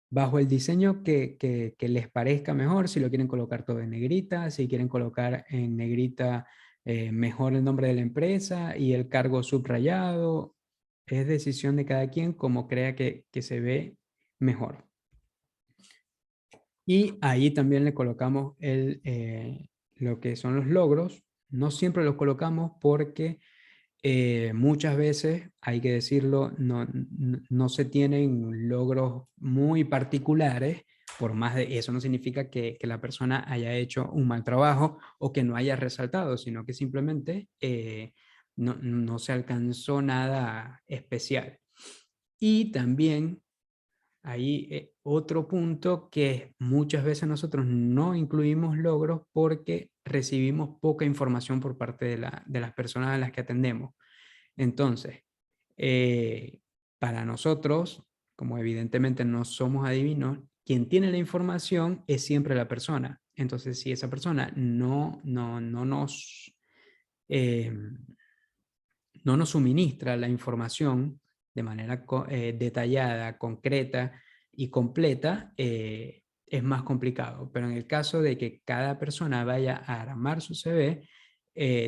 [SPEAKER 1] Bajo el diseño que les parezca mejor, si lo quieren colocar todo en negrita, si quieren colocar en negrita mejor el nombre de la empresa y el cargo subrayado, es decisión de cada quien como crea que se ve mejor. Y ahí también le colocamos lo que son los logros. No siempre los colocamos porque muchas veces, hay que decirlo, no se tienen logros muy particulares, por más de eso no significa que la persona haya hecho un mal trabajo o que no haya resaltado, sino que simplemente no se alcanzó nada especial. Y también hay otro punto que muchas veces nosotros no incluimos logros porque recibimos poca información por parte de las personas a las que atendemos. Entonces, para nosotros, como evidentemente no somos adivinos, quien tiene la información es siempre la persona. Entonces, si esa persona no nos suministra la información de manera detallada, concreta y completa, es más complicado. Pero en el caso de que cada persona vaya a armar su CV,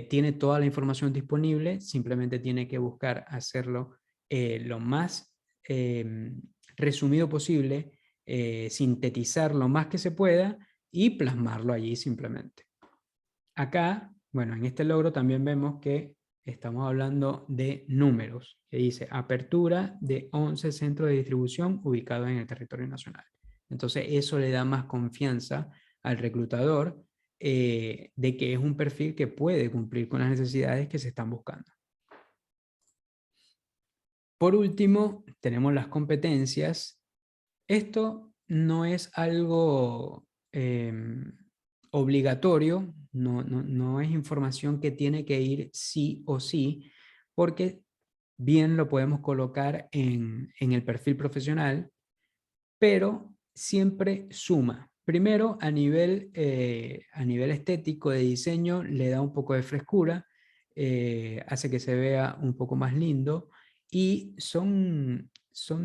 [SPEAKER 1] tiene toda la información disponible, simplemente tiene que buscar hacerlo lo más resumido posible, sintetizar lo más que se pueda y plasmarlo allí simplemente. Acá, bueno, en este logro también vemos que estamos hablando de números, que dice apertura de 11 centros de distribución ubicados en el territorio nacional. Entonces eso le da más confianza al reclutador de que es un perfil que puede cumplir con las necesidades que se están buscando. Por último, tenemos las competencias. Esto no es algo obligatorio, no es información que tiene que ir sí o sí, porque bien lo podemos colocar en el perfil profesional, pero siempre suma. Primero, a nivel estético de diseño, le da un poco de frescura, hace que se vea un poco más lindo y son,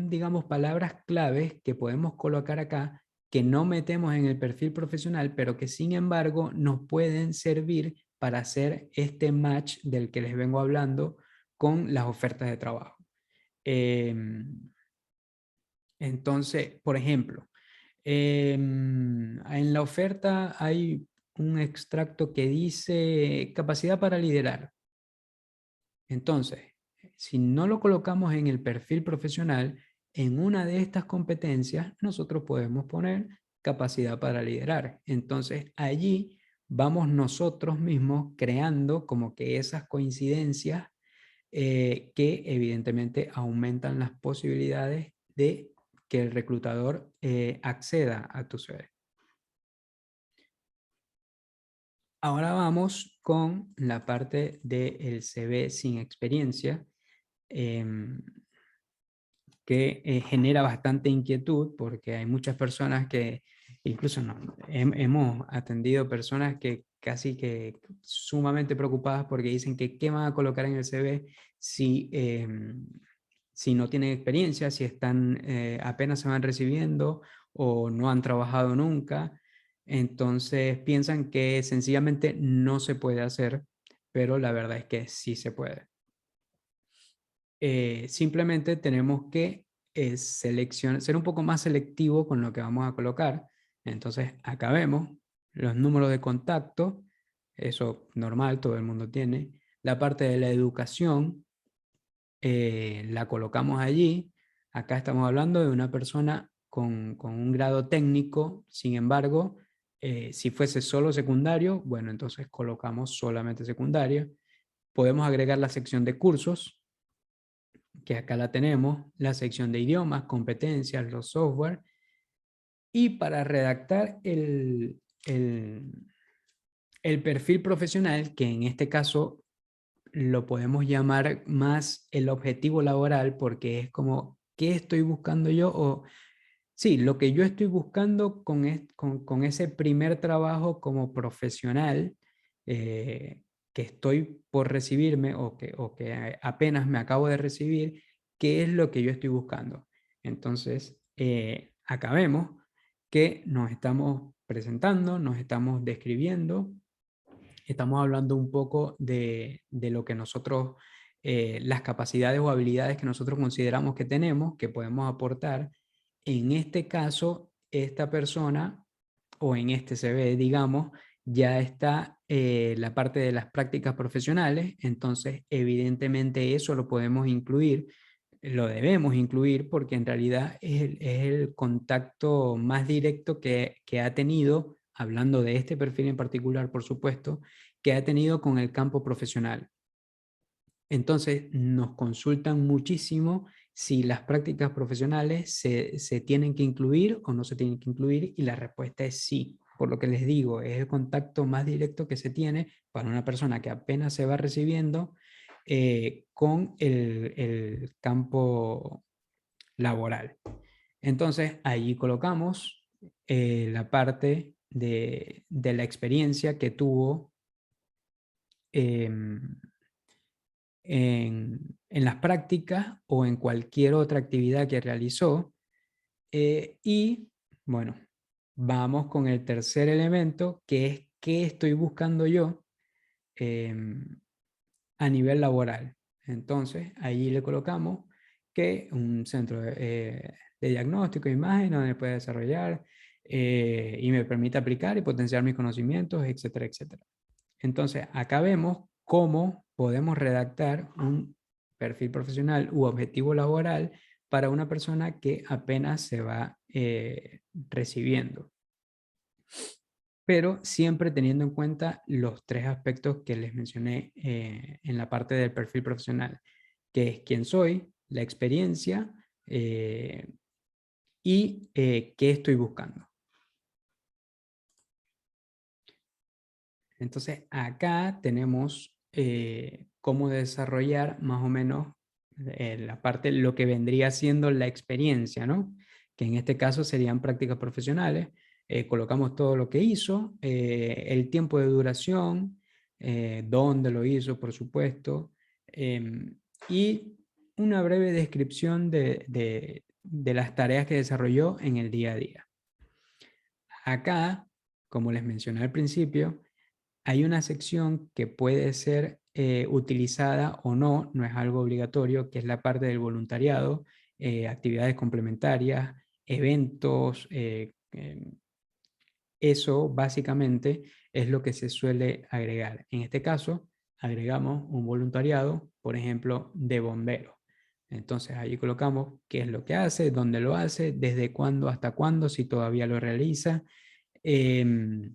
[SPEAKER 1] digamos, palabras claves que podemos colocar acá que no metemos en el perfil profesional, pero que sin embargo nos pueden servir para hacer este match del que les vengo hablando con las ofertas de trabajo. Entonces, por ejemplo, en la oferta hay un extracto que dice capacidad para liderar. Entonces, si no lo colocamos en el perfil profesional, en una de estas competencias, nosotros podemos poner capacidad para liderar. Entonces, allí vamos nosotros mismos creando como que esas coincidencias que evidentemente aumentan las posibilidades de que el reclutador acceda a tu CV. Ahora vamos con la parte del CV sin experiencia, que genera bastante inquietud porque hay muchas personas que, incluso hemos atendido personas que casi que sumamente preocupadas porque dicen que qué van a colocar en el CV si, si no tienen experiencia, si están apenas se van recibiendo o no han trabajado nunca. Entonces piensan que sencillamente no se puede hacer, pero la verdad es que sí se puede. Simplemente tenemos que ser un poco más selectivo con lo que vamos a colocar. Entonces, acá vemos los números de contacto, eso normal, todo el mundo tiene. La parte de la educación, la colocamos allí. Acá estamos hablando de una persona con un grado técnico, sin embargo, si fuese solo secundario, bueno, entonces colocamos solamente secundario. Podemos agregar la sección de cursos, que acá la tenemos, la sección de idiomas, competencias, los software, y para redactar el perfil profesional, que en este caso lo podemos llamar más el objetivo laboral, porque es como, ¿qué estoy buscando yo? O sí, lo que yo estoy buscando con ese primer trabajo como profesional, que estoy por recibirme o que apenas me acabo de recibir, ¿qué es lo que yo estoy buscando? Entonces, acá vemos que nos estamos presentando, nos estamos describiendo, estamos hablando un poco de lo que nosotros, las capacidades o habilidades que nosotros consideramos que tenemos, que podemos aportar. En este caso, esta persona, o en este CV, digamos, ya está la parte de las prácticas profesionales, entonces evidentemente eso lo podemos incluir, lo debemos incluir porque en realidad es el contacto más directo que ha tenido, hablando de este perfil en particular, por supuesto, que ha tenido con el campo profesional. Entonces nos consultan muchísimo si las prácticas profesionales se tienen que incluir o no se tienen que incluir, y la respuesta es sí. Por lo que les digo, es el contacto más directo que se tiene para una persona que apenas se va recibiendo con el campo laboral. Entonces allí colocamos la parte de la experiencia que tuvo en las prácticas o en cualquier otra actividad que realizó. Y bueno, vamos con el tercer elemento, que es qué estoy buscando yo a nivel laboral. Entonces, ahí le colocamos que un centro de diagnóstico de imagen donde pueda desarrollar y me permite aplicar y potenciar mis conocimientos, etcétera, etcétera. Entonces, acá vemos cómo podemos redactar un perfil profesional u objetivo laboral para una persona que apenas se va recibiendo. Pero siempre teniendo en cuenta los tres aspectos que les mencioné en la parte del perfil profesional, que es quién soy, la experiencia y qué estoy buscando. Entonces, acá tenemos cómo desarrollar más o menos la parte, lo que vendría siendo la experiencia, ¿no? Que en este caso serían prácticas profesionales. Colocamos todo lo que hizo, el tiempo de duración, dónde lo hizo, por supuesto, y una breve descripción de las tareas que desarrolló en el día a día. Acá, como les mencioné al principio, hay una sección que puede ser utilizada o no, no es algo obligatorio, que es la parte del voluntariado, actividades complementarias, eventos. Eso básicamente es lo que se suele agregar. En este caso, agregamos un voluntariado, por ejemplo, de bombero. Entonces allí colocamos qué es lo que hace, dónde lo hace, desde cuándo hasta cuándo, si todavía lo realiza. Y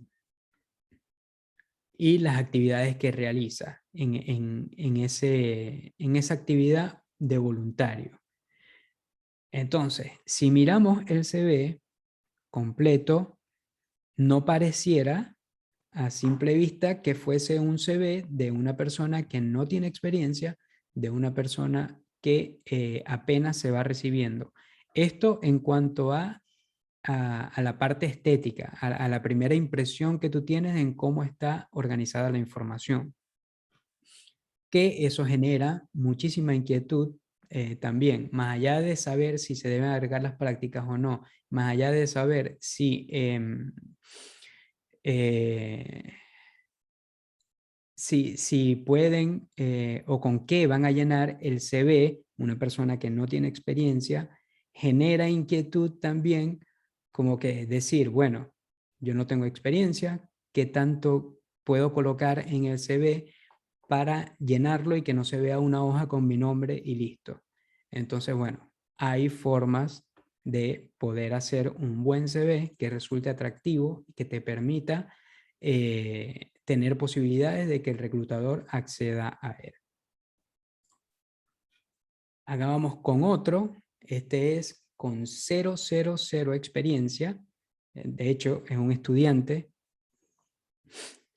[SPEAKER 1] las actividades que realiza en esa actividad de voluntario. Entonces, si miramos el CV completo, no pareciera a simple vista que fuese un CV de una persona que no tiene experiencia, de una persona que apenas se va recibiendo. Esto en cuanto a la parte estética, a la primera impresión que tú tienes en cómo está organizada la información. Que eso genera muchísima inquietud también, más allá de saber si se deben agregar las prácticas o no, más allá de saber si, si pueden o con qué van a llenar el CV, una persona que no tiene experiencia, genera inquietud también, como que decir, bueno, yo no tengo experiencia, ¿qué tanto puedo colocar en el CV para llenarlo y que no se vea una hoja con mi nombre y listo? Entonces, bueno, hay formas de poder hacer un buen CV que resulte atractivo y que te permita tener posibilidades de que el reclutador acceda a él. Acá vamos con otro. Este es con 000 experiencia. De hecho, es un estudiante.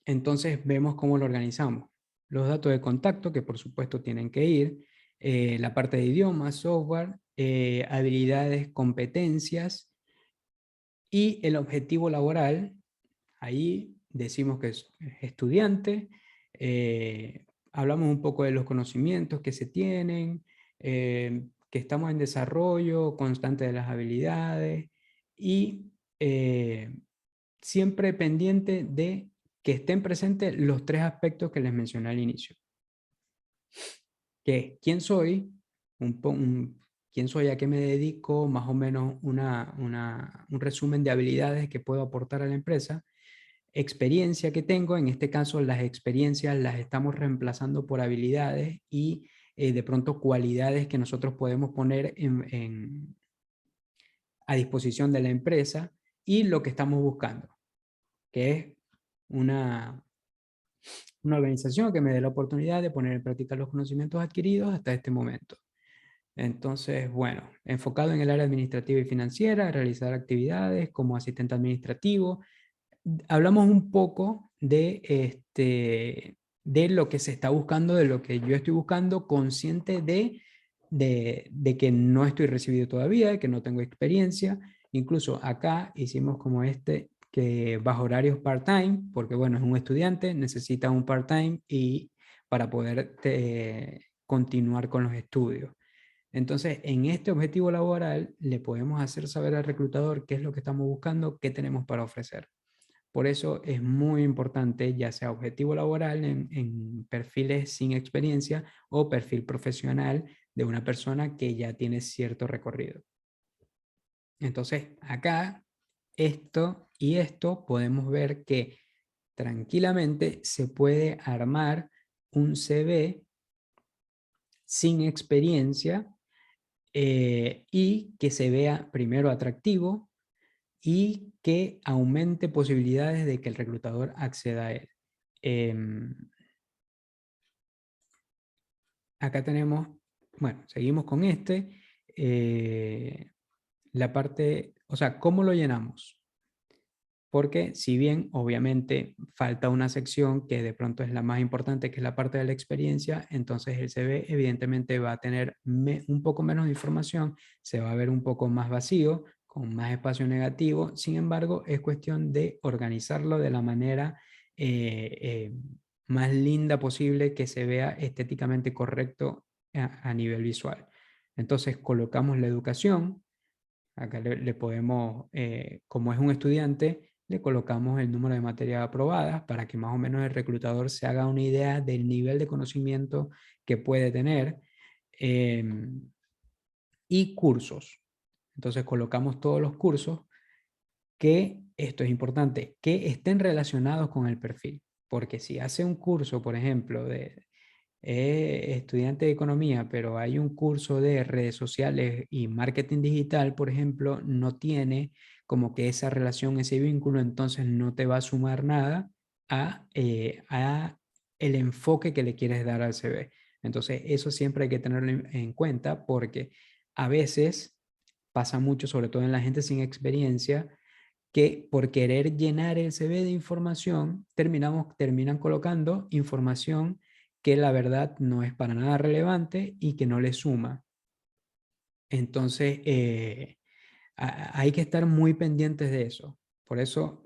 [SPEAKER 1] Entonces vemos cómo lo organizamos. Los datos de contacto, que por supuesto tienen que ir. La parte de idiomas, software, habilidades, competencias. Y el objetivo laboral, ahí decimos que es estudiante, hablamos un poco de los conocimientos que se tienen, que estamos en desarrollo constante de las habilidades y siempre pendiente de que estén presentes los tres aspectos que les mencioné al inicio. Que es quién soy, quién soy, a qué me dedico, más o menos un resumen de habilidades que puedo aportar a la empresa, experiencia que tengo, en este caso las experiencias las estamos reemplazando por habilidades y de pronto cualidades que nosotros podemos poner a disposición de la empresa y lo que estamos buscando, que es una organización que me dé la oportunidad de poner en práctica los conocimientos adquiridos hasta este momento. Entonces, bueno, enfocado en el área administrativa y financiera, realizar actividades como asistente administrativo. Hablamos un poco de lo que se está buscando, de lo que yo estoy buscando, consciente de que no estoy recibido todavía, de que no tengo experiencia. Incluso acá hicimos como que bajo horarios part-time, porque bueno, es un estudiante, necesita un part-time y para poder continuar con los estudios. Entonces, en este objetivo laboral le podemos hacer saber al reclutador qué es lo que estamos buscando, qué tenemos para ofrecer. Por eso es muy importante, ya sea objetivo laboral en perfiles sin experiencia o perfil profesional, de una persona que ya tiene cierto recorrido. Entonces, acá, esto y esto, podemos ver que tranquilamente se puede armar un CV sin experiencia y que se vea primero atractivo y que aumente posibilidades de que el reclutador acceda a él. Acá tenemos, bueno, seguimos con la parte, o sea, ¿cómo lo llenamos? Porque si bien obviamente falta una sección que de pronto es la más importante, que es la parte de la experiencia, entonces el CV evidentemente va a tener un poco menos de información, se va a ver un poco más vacío, con más espacio negativo. Sin embargo, es cuestión de organizarlo de la manera más linda posible, que se vea estéticamente correcto a nivel visual. Entonces colocamos la educación. Acá le podemos, como es un estudiante, le colocamos el número de materias aprobadas para que más o menos el reclutador se haga una idea del nivel de conocimiento que puede tener. Y cursos. Entonces colocamos todos los cursos que, esto es importante, que estén relacionados con el perfil. Porque si hace un curso, por ejemplo, de estudiante de economía, pero hay un curso de redes sociales y marketing digital, por ejemplo, no tiene como que esa relación, ese vínculo, entonces no te va a sumar nada a el enfoque que le quieres dar al CV. Entonces, eso siempre hay que tenerlo en cuenta, porque a veces pasa mucho, sobre todo en la gente sin experiencia, que por querer llenar el CV de información, terminan colocando información que la verdad no es para nada relevante y que no le suma. Entonces, hay que estar muy pendientes de eso. Por eso,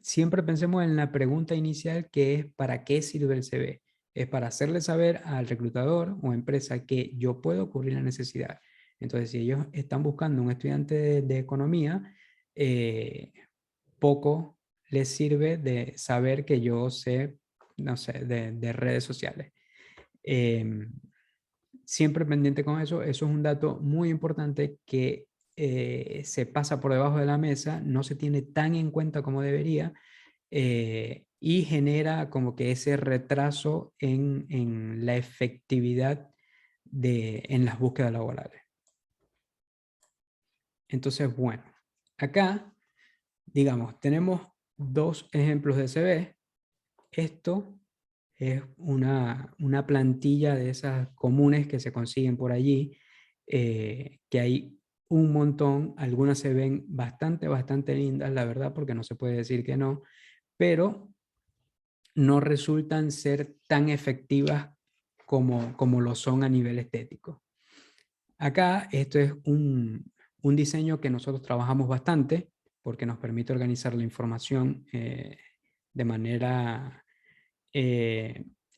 [SPEAKER 1] siempre pensemos en la pregunta inicial, que es ¿para qué sirve el CV? Es para hacerle saber al reclutador o empresa que yo puedo cubrir la necesidad. Entonces, si ellos están buscando un estudiante de economía, poco les sirve de saber que yo sé, no sé, de redes sociales. Siempre pendiente con eso. Eso es un dato muy importante que se pasa por debajo de la mesa, no se tiene tan en cuenta como debería, y genera como que ese retraso en la efectividad en las búsquedas laborales. Entonces, bueno, acá, digamos, tenemos dos ejemplos de CV. Esto es una plantilla de esas comunes que se consiguen por allí, que hay un montón. Algunas se ven bastante lindas, la verdad, porque no se puede decir que no, pero no resultan ser tan efectivas como lo son a nivel estético. Acá esto es un diseño que nosotros trabajamos bastante, porque nos permite organizar la información de manera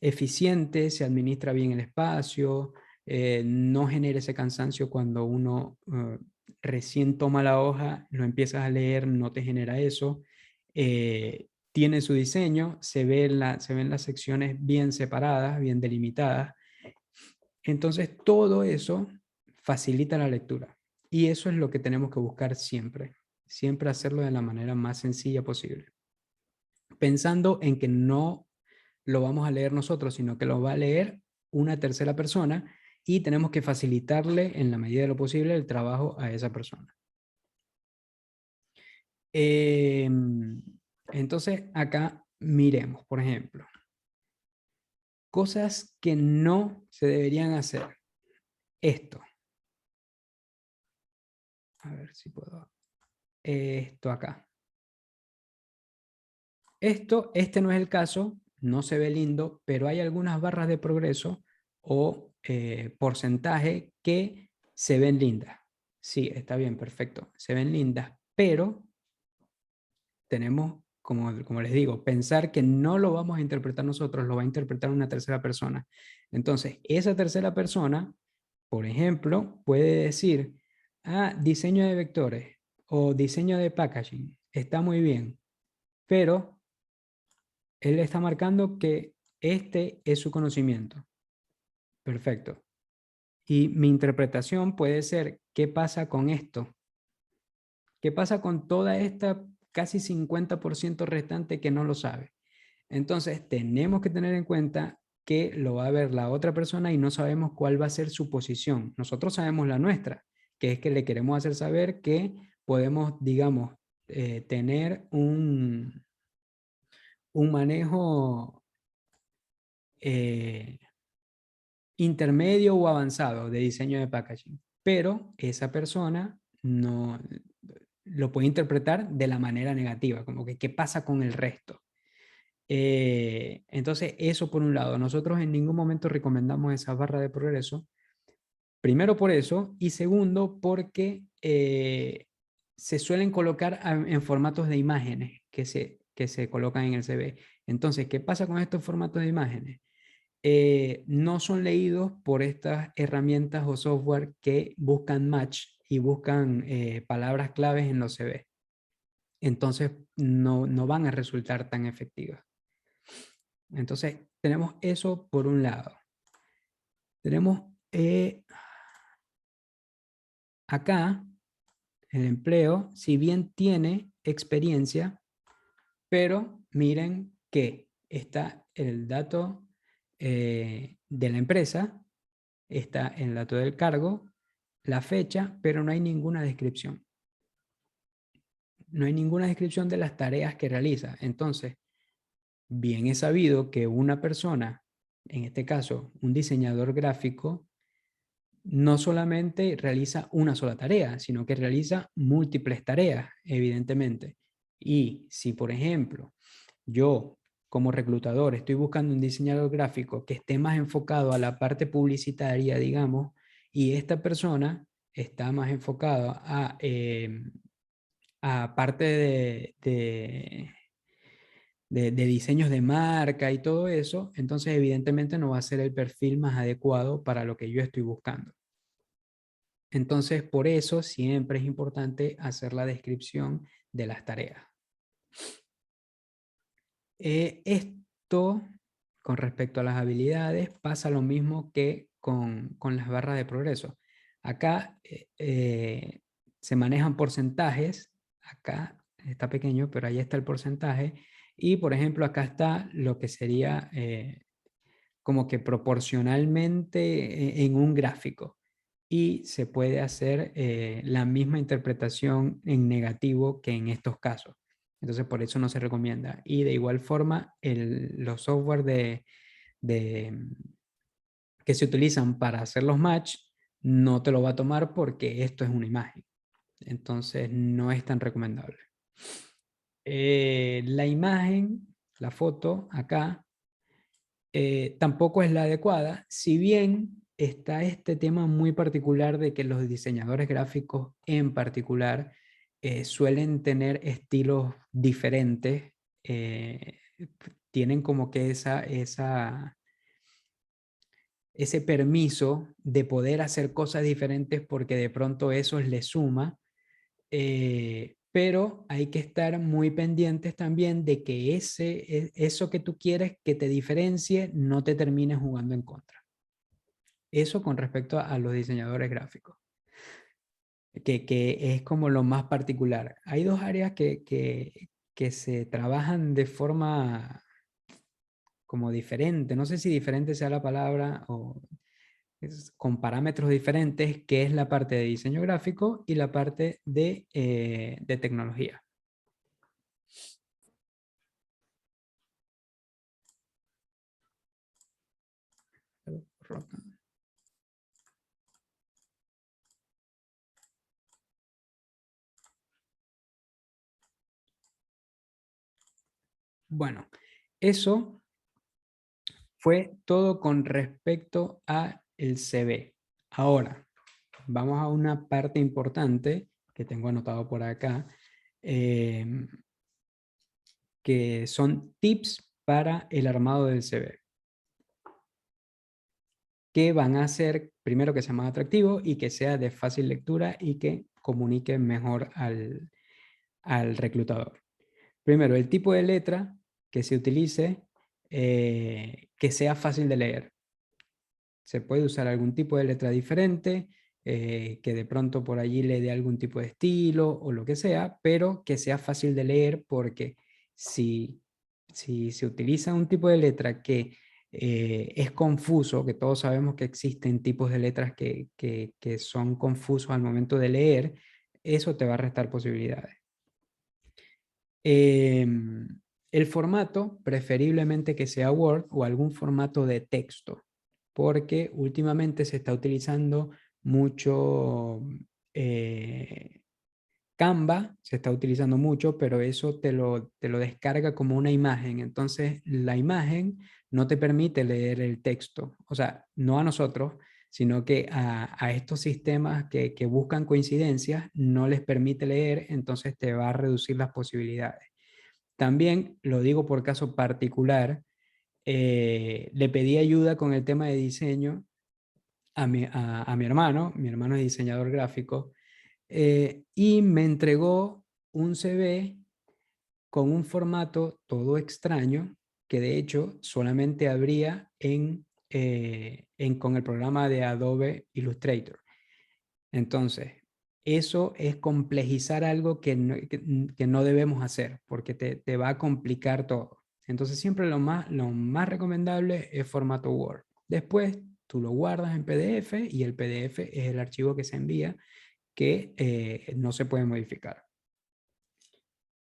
[SPEAKER 1] eficiente, se administra bien el espacio, no genera ese cansancio cuando uno recién toma la hoja, lo empiezas a leer, no te genera eso. Tiene su diseño, se ven las secciones bien separadas, bien delimitadas. Entonces, todo eso facilita la lectura. Y eso es lo que tenemos que buscar siempre. Siempre hacerlo de la manera más sencilla posible. Pensando en que no lo vamos a leer nosotros, sino que lo va a leer una tercera persona, y tenemos que facilitarle en la medida de lo posible el trabajo a esa persona. Entonces, acá miremos, por ejemplo, cosas que no se deberían hacer. Esto. A ver si puedo. Esto acá. Este no es el caso, no se ve lindo, pero hay algunas barras de progreso o porcentaje que se ven lindas. Sí, está bien, perfecto. Se ven lindas, pero tenemos, como les digo, pensar que no lo vamos a interpretar nosotros, lo va a interpretar una tercera persona. Entonces, esa tercera persona, por ejemplo, puede decir, diseño de vectores o diseño de packaging, está muy bien, pero él está marcando que este es su conocimiento. Perfecto. Y mi interpretación puede ser, ¿qué pasa con esto? ¿Qué pasa con toda esta casi 50% restante que no lo sabe? Entonces, tenemos que tener en cuenta que lo va a ver la otra persona y no sabemos cuál va a ser su posición. Nosotros sabemos la nuestra, que es que le queremos hacer saber que podemos, digamos, tener un manejo intermedio o avanzado de diseño de packaging, pero esa persona no lo puede interpretar de la manera negativa, como que qué pasa con el resto. Entonces, eso por un lado, nosotros en ningún momento recomendamos esa barra de progreso, primero por eso, y segundo porque se suelen colocar en formatos de imágenes que se colocan en el CV. Entonces, ¿qué pasa con estos formatos de imágenes? No son leídos por estas herramientas o software que buscan match y buscan palabras claves en los CV. Entonces, no van a resultar tan efectivas. Entonces, tenemos eso por un lado. Tenemos acá el empleo, si bien tiene experiencia, pero miren que está el dato de la empresa, está el dato del cargo, la fecha, pero no hay ninguna descripción. No hay ninguna descripción de las tareas que realiza. Entonces, bien es sabido que una persona, en este caso un diseñador gráfico, no solamente realiza una sola tarea, sino que realiza múltiples tareas, evidentemente. Y si, por ejemplo, yo como reclutador estoy buscando un diseñador gráfico que esté más enfocado a la parte publicitaria, digamos, y esta persona está más enfocado a parte de diseños de marca y todo eso, entonces evidentemente no va a ser el perfil más adecuado para lo que yo estoy buscando. Entonces, por eso siempre es importante hacer la descripción de las tareas. Esto, con respecto a las habilidades, pasa lo mismo que con las barras de progreso. Acá se manejan porcentajes, acá está pequeño, pero ahí está el porcentaje, y por ejemplo acá está lo que sería como que proporcionalmente en un gráfico, y se puede hacer la misma interpretación en negativo que en estos casos. Entonces, por eso no se recomienda. Y de igual forma, los software que se utilizan para hacer los match no te lo va a tomar porque esto es una imagen. Entonces, no es tan recomendable. La imagen, la foto acá, tampoco es la adecuada, si bien está este tema muy particular de que los diseñadores gráficos en particular suelen tener estilos diferentes, tienen como que ese permiso de poder hacer cosas diferentes porque de pronto eso les suma, pero hay que estar muy pendientes también de que eso que tú quieres que te diferencie no te termine jugando en contra. Eso con respecto a los diseñadores gráficos, que es como lo más particular. Hay dos áreas que se trabajan de forma como diferente, no sé si diferente sea la palabra o con parámetros diferentes, que es la parte de diseño gráfico y la parte de tecnología. Bueno, eso fue todo con respecto a el CV. Ahora, vamos a una parte importante que tengo anotado por acá, que son tips para el armado del CV, que van a hacer, primero, que sea más atractivo y que sea de fácil lectura y que comunique mejor al reclutador. Primero, el tipo de letra que se utilice, que sea fácil de leer. Se puede usar algún tipo de letra diferente, que de pronto por allí le dé algún tipo de estilo o lo que sea, pero que sea fácil de leer, porque si se utiliza un tipo de letra que es confuso, que todos sabemos que existen tipos de letras que son confusos al momento de leer, eso te va a restar posibilidades. El formato, preferiblemente que sea Word o algún formato de texto, porque últimamente se está utilizando mucho Canva, se está utilizando mucho, pero eso te lo descarga como una imagen. Entonces, la imagen no te permite leer el texto. O sea, no a nosotros, sino que a estos sistemas que buscan coincidencias no les permite leer, entonces te va a reducir las posibilidades. También, lo digo por caso particular, le pedí ayuda con el tema de diseño a mi hermano. Mi hermano es diseñador gráfico, y me entregó un CV con un formato todo extraño, que de hecho solamente abría con el programa de Adobe Illustrator. Entonces, eso es complejizar algo que no debemos hacer, porque te va a complicar todo. Entonces, siempre lo más recomendable es formato Word. Después, tú lo guardas en PDF y el PDF es el archivo que se envía, que no se puede modificar.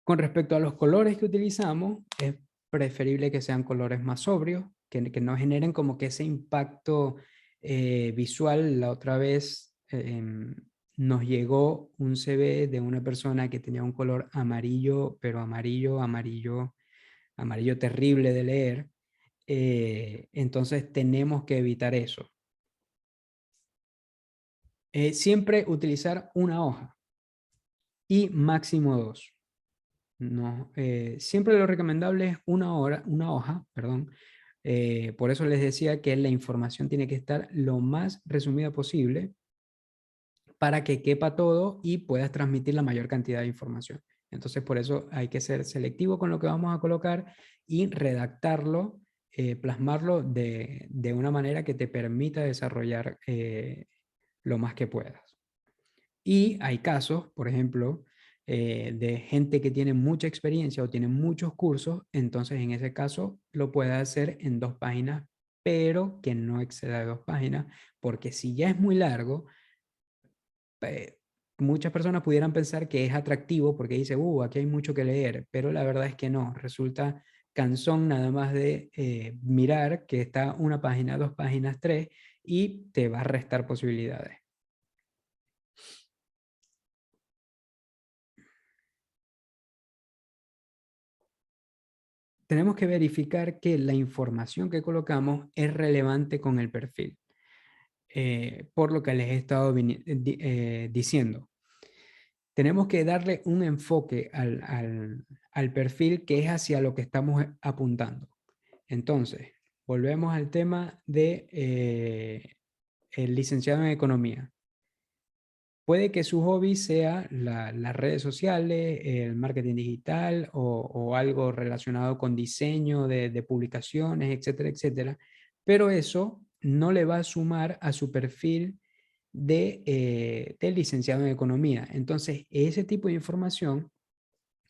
[SPEAKER 1] Con respecto a los colores que utilizamos, es preferible que sean colores más sobrios, que no generen como que ese impacto visual. La otra vez nos llegó un CV de una persona que tenía un color amarillo, pero amarillo terrible de leer. Entonces tenemos que evitar eso. Siempre utilizar una hoja y máximo 2. No, siempre lo recomendable es una hoja, perdón. Por eso les decía que la información tiene que estar lo más resumida posible para que quepa todo y puedas transmitir la mayor cantidad de información. Entonces, por eso hay que ser selectivo con lo que vamos a colocar y redactarlo, plasmarlo de una manera que te permita desarrollar lo más que puedas. Y hay casos, por ejemplo, de gente que tiene mucha experiencia o tiene muchos cursos, entonces en ese caso lo puede hacer en 2 páginas, pero que no exceda de 2 páginas, porque si ya es muy largo, muchas personas pudieran pensar que es atractivo porque dice, aquí hay mucho que leer, pero la verdad es que no, resulta cansón nada más de mirar que está 1 página, 2 páginas, 3, y te va a restar posibilidades. Tenemos que verificar que la información que colocamos es relevante con el perfil. Por lo que les he estado diciendo. Tenemos que darle un enfoque al perfil que es hacia lo que estamos apuntando. Entonces, volvemos al tema de el licenciado en economía. Puede que su hobby sea las redes sociales, el marketing digital o algo relacionado con diseño de publicaciones, etcétera, etcétera. Pero eso no le va a sumar a su perfil del licenciado en economía. Entonces, ese tipo de información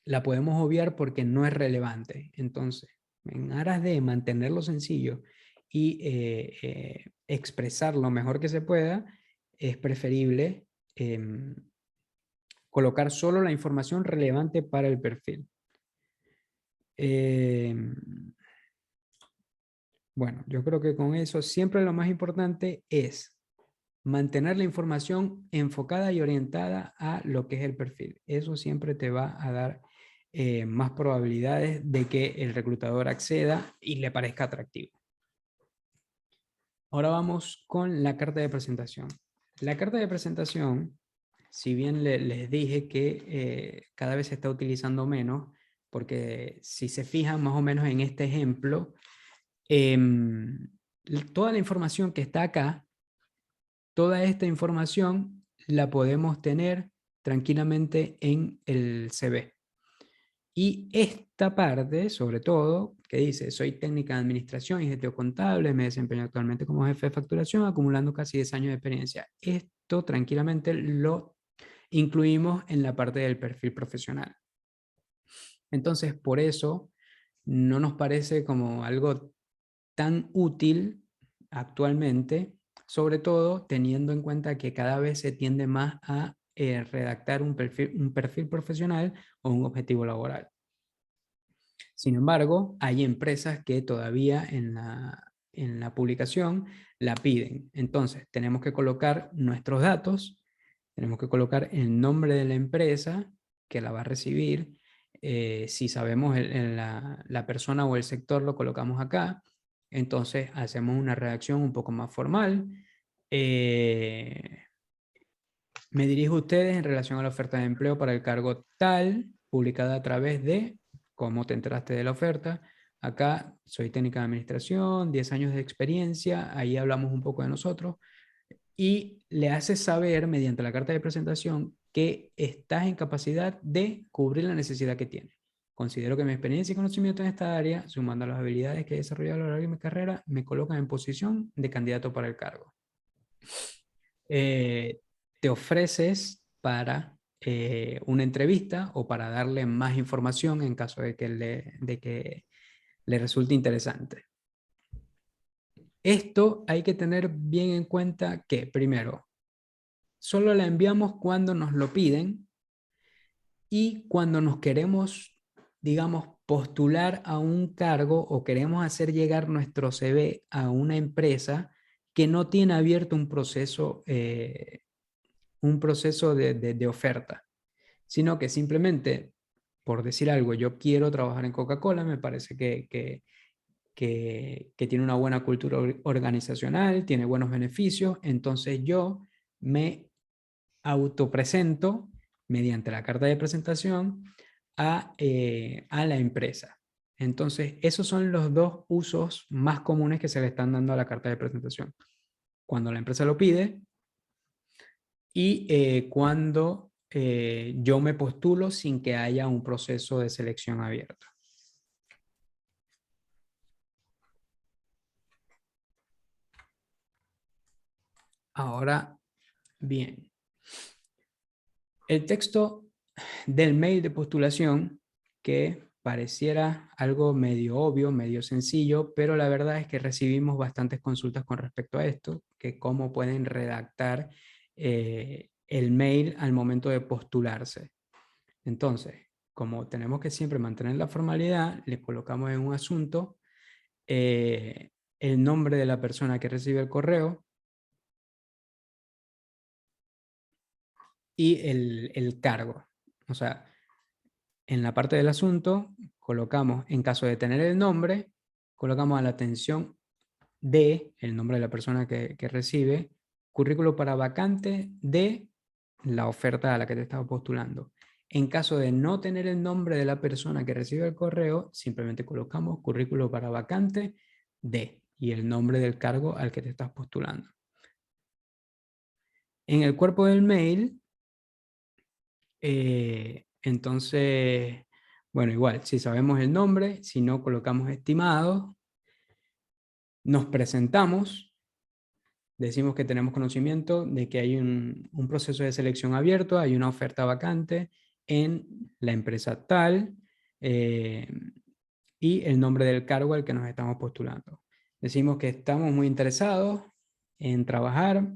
[SPEAKER 1] la podemos obviar porque no es relevante. Entonces, en aras de mantenerlo sencillo y expresar lo mejor que se pueda, es preferible colocar solo la información relevante para el perfil. Bueno, yo creo que con eso siempre lo más importante es mantener la información enfocada y orientada a lo que es el perfil. Eso siempre te va a dar más probabilidades de que el reclutador acceda y le parezca atractivo. Ahora vamos con la carta de presentación. La carta de presentación, si bien les dije que cada vez se está utilizando menos, porque si se fijan más o menos en este ejemplo, toda la información que está acá, toda esta información la podemos tener tranquilamente en el CV. Y esta parte, sobre todo, que dice, soy técnica de administración y gestión contable, me desempeño actualmente como jefe de facturación, acumulando casi 10 años de experiencia. Esto tranquilamente lo incluimos en la parte del perfil profesional. Entonces, por eso no nos parece como algo tan útil actualmente, sobre todo teniendo en cuenta que cada vez se tiende más a redactar un perfil profesional o un objetivo laboral. Sin embargo, hay empresas que todavía en la publicación la piden. Entonces, tenemos que colocar nuestros datos, tenemos que colocar el nombre de la empresa que la va a recibir. Si sabemos la persona o el sector, lo colocamos acá. Entonces, hacemos una redacción un poco más formal. Me dirijo a ustedes en relación a la oferta de empleo para el cargo tal, publicada a través de cómo te enteraste de la oferta. Acá soy técnica de administración, 10 años de experiencia, ahí hablamos un poco de nosotros y le haces saber mediante la carta de presentación que estás en capacidad de cubrir la necesidad que tiene. Considero que mi experiencia y conocimiento en esta área, sumando a las habilidades que he desarrollado a lo largo de mi carrera, me colocan en posición de candidato para el cargo. Te ofreces para una entrevista o para darle más información en caso de que le resulte interesante. Esto hay que tener bien en cuenta que, primero, solo la enviamos cuando nos lo piden y cuando nos queremos, digamos, postular a un cargo o queremos hacer llegar nuestro CV a una empresa que no tiene abierto un proceso de oferta, sino que simplemente, por decir algo, yo quiero trabajar en Coca-Cola, me parece que tiene una buena cultura organizacional, tiene buenos beneficios, entonces yo me autopresento mediante la carta de presentación a la empresa. Entonces, esos son los dos usos más comunes que se le están dando a la carta de presentación. Cuando la empresa lo pide y cuando yo me postulo sin que haya un proceso de selección abierto. Ahora, bien, el texto del mail de postulación, que pareciera algo medio obvio, medio sencillo, pero la verdad es que recibimos bastantes consultas con respecto a esto, que cómo pueden redactar el mail al momento de postularse. Entonces, como tenemos que siempre mantener la formalidad, le colocamos en un asunto el nombre de la persona que recibe el correo y el cargo. O sea, en la parte del asunto colocamos, en caso de tener el nombre, colocamos a la atención de el nombre de la persona que recibe, currículo para vacante de la oferta a la que te estaba postulando. En caso de no tener el nombre de la persona que recibe el correo, simplemente colocamos currículo para vacante de y el nombre del cargo al que te estás postulando. En el cuerpo del mail, entonces, bueno, igual, si sabemos el nombre, si no colocamos estimado, nos presentamos, decimos que tenemos conocimiento de que hay un proceso de selección abierto, hay una oferta vacante en la empresa tal y el nombre del cargo al que nos estamos postulando. Decimos que estamos muy interesados en trabajar,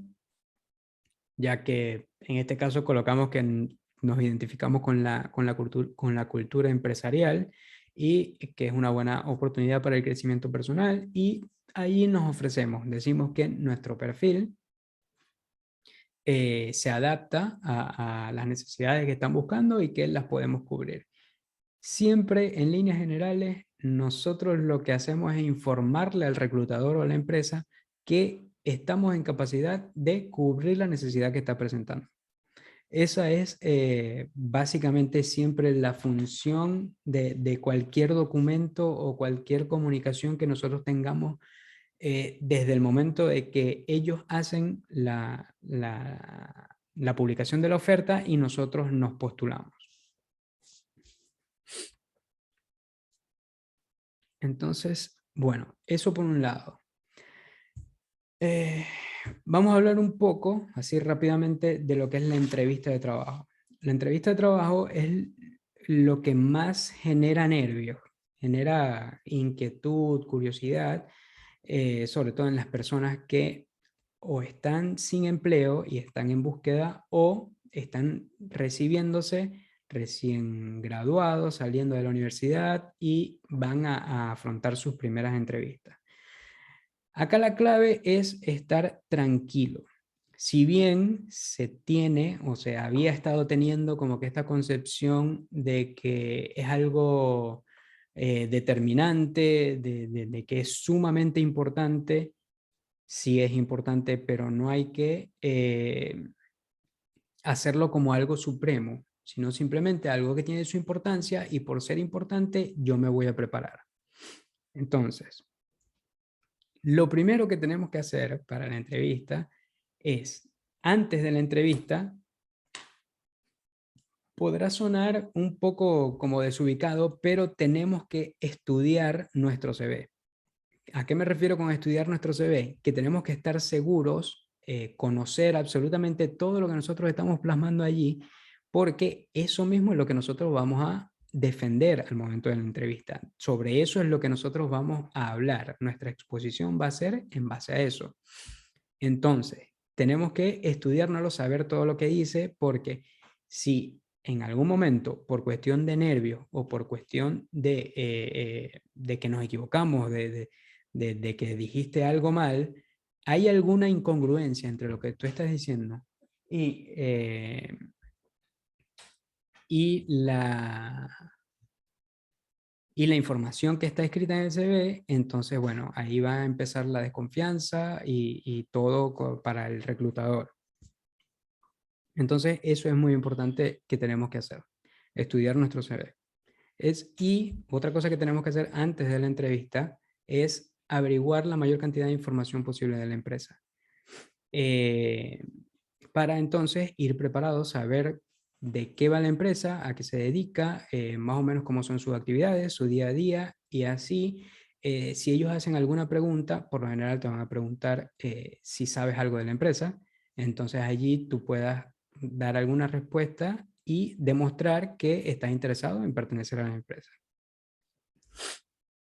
[SPEAKER 1] ya que en este caso colocamos que nos identificamos con la cultura empresarial y que es una buena oportunidad para el crecimiento personal y ahí nos ofrecemos, decimos que nuestro perfil se adapta a las necesidades que están buscando y que las podemos cubrir. Siempre en líneas generales, nosotros lo que hacemos es informarle al reclutador o a la empresa que estamos en capacidad de cubrir la necesidad que está presentando. Esa es básicamente siempre la función de cualquier documento o cualquier comunicación que nosotros tengamos desde el momento de que ellos hacen la publicación de la oferta y nosotros nos postulamos. Entonces, bueno, eso por un lado. Vamos a hablar un poco, así rápidamente, de lo que es la entrevista de trabajo. La entrevista de trabajo es lo que más genera nervios, genera inquietud, curiosidad, sobre todo en las personas que o están sin empleo y están en búsqueda o están recibiéndose recién graduados, saliendo de la universidad y van a afrontar sus primeras entrevistas. Acá la clave es estar tranquilo. Si bien se tiene o se había estado teniendo como que esta concepción de que es algo determinante, de que es sumamente importante, sí es importante, pero no hay que hacerlo como algo supremo, sino simplemente algo que tiene su importancia y por ser importante yo me voy a preparar. Entonces, lo primero que tenemos que hacer para la entrevista es, antes de la entrevista, podrá sonar un poco como desubicado, pero tenemos que estudiar nuestro CV. ¿A qué me refiero con estudiar nuestro CV? Que tenemos que estar seguros, conocer absolutamente todo lo que nosotros estamos plasmando allí, porque eso mismo es lo que nosotros vamos a defender al momento de la entrevista. Sobre eso es lo que nosotros vamos a hablar. Nuestra exposición va a ser en base a eso. Entonces, tenemos que estudiárnoslo, saber todo lo que dice, porque si en algún momento, por cuestión de nervios o por cuestión de que nos equivocamos, de que dijiste algo mal, hay alguna incongruencia entre lo que tú estás diciendo y, eh, y la, y la información que está escrita en el CV, entonces, bueno, ahí va a empezar la desconfianza y todo para el reclutador. Entonces, eso es muy importante que tenemos que hacer, estudiar nuestro CV. Y otra cosa que tenemos que hacer antes de la entrevista es averiguar la mayor cantidad de información posible de la empresa. Para entonces ir preparados, saber de qué va la empresa, a qué se dedica, más o menos cómo son sus actividades, su día a día, y así, si ellos hacen alguna pregunta, por lo general te van a preguntar si sabes algo de la empresa, entonces allí tú puedas dar alguna respuesta y demostrar que estás interesado en pertenecer a la empresa.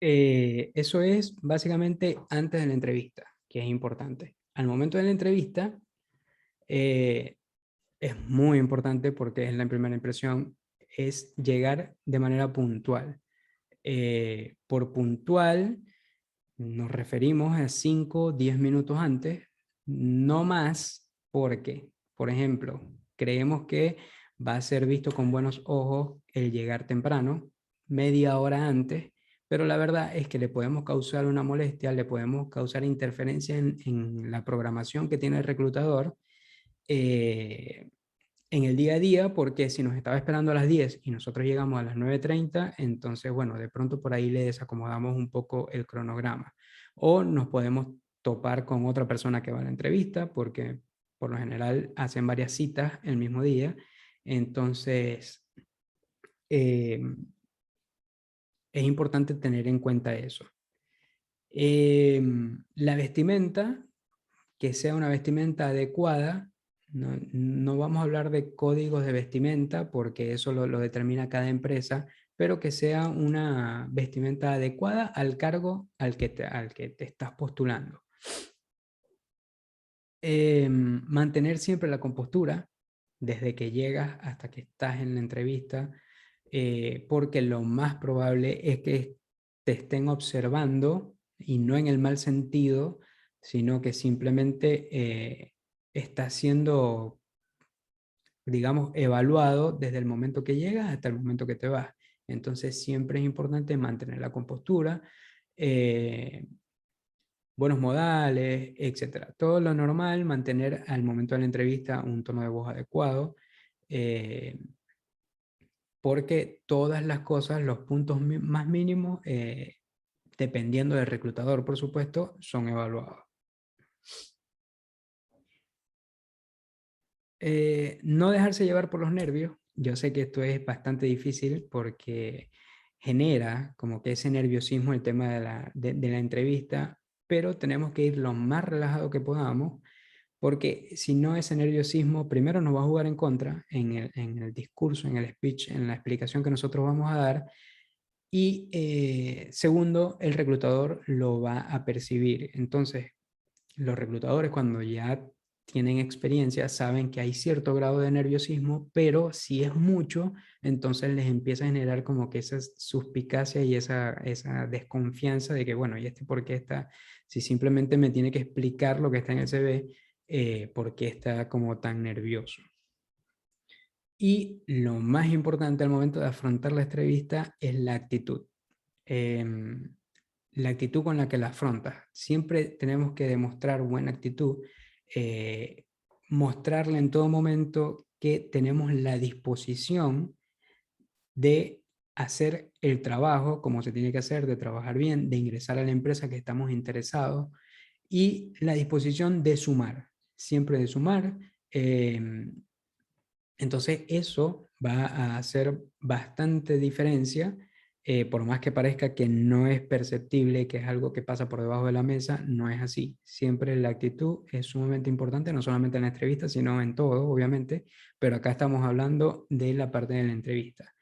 [SPEAKER 1] Eso es básicamente antes de la entrevista, que es importante. Al momento de la entrevista, eh, es muy importante porque es la primera impresión, es llegar de manera puntual. Por puntual nos referimos a 5 o 10 minutos antes, no más, porque, por ejemplo, creemos que va a ser visto con buenos ojos el llegar temprano, media hora antes, pero la verdad es que le podemos causar una molestia, le podemos causar interferencia en la programación que tiene el reclutador, eh, en el día a día, porque si nos estaba esperando a las 10 y nosotros llegamos a las 9:30, entonces, bueno, de pronto por ahí le desacomodamos un poco el cronograma. O nos podemos topar con otra persona que va a la entrevista, porque por lo general hacen varias citas el mismo día. Entonces, eh, es importante tener en cuenta eso. La vestimenta, que sea una vestimenta adecuada. No vamos a hablar de códigos de vestimenta porque eso lo determina cada empresa, pero que sea una vestimenta adecuada al cargo al que te estás postulando. Mantener siempre la compostura desde que llegas hasta que estás en la entrevista, porque lo más probable es que te estén observando y no en el mal sentido, sino que simplemente estás siendo, digamos, evaluado desde el momento que llegas hasta el momento que te vas. Entonces siempre es importante mantener la compostura, eh, buenos modales, etcétera. Todo lo normal, mantener al momento de la entrevista un tono de voz adecuado, eh, porque todas las cosas, los puntos más mínimos, dependiendo del reclutador, por supuesto, son evaluados. No dejarse llevar por los nervios. Yo sé que esto es bastante difícil porque genera como que ese nerviosismo el tema de la entrevista, pero tenemos que ir lo más relajado que podamos, porque si no, ese nerviosismo primero nos va a jugar en contra en el discurso, en el speech, en la explicación que nosotros vamos a dar, y segundo, el reclutador lo va a percibir. Entonces, los reclutadores cuando ya tienen experiencia saben que hay cierto grado de nerviosismo, pero si es mucho, entonces les empieza a generar como que esa suspicacia y esa desconfianza de que, bueno, ¿y este por qué está? Si simplemente me tiene que explicar lo que está en el CV, ¿por qué está como tan nervioso? Y lo más importante al momento de afrontar la entrevista es la actitud. La actitud con la que la afrontas. Siempre tenemos que demostrar buena actitud, eh, mostrarle en todo momento que tenemos la disposición de hacer el trabajo como se tiene que hacer, de trabajar bien, de ingresar a la empresa que estamos interesados y la disposición de sumar, siempre de sumar. Entonces eso va a hacer bastante diferencia, por más que parezca que no es perceptible, que es algo que pasa por debajo de la mesa, no es así. Siempre la actitud es sumamente importante, no solamente en la entrevista, sino en todo, obviamente, pero acá estamos hablando de la parte de la entrevista.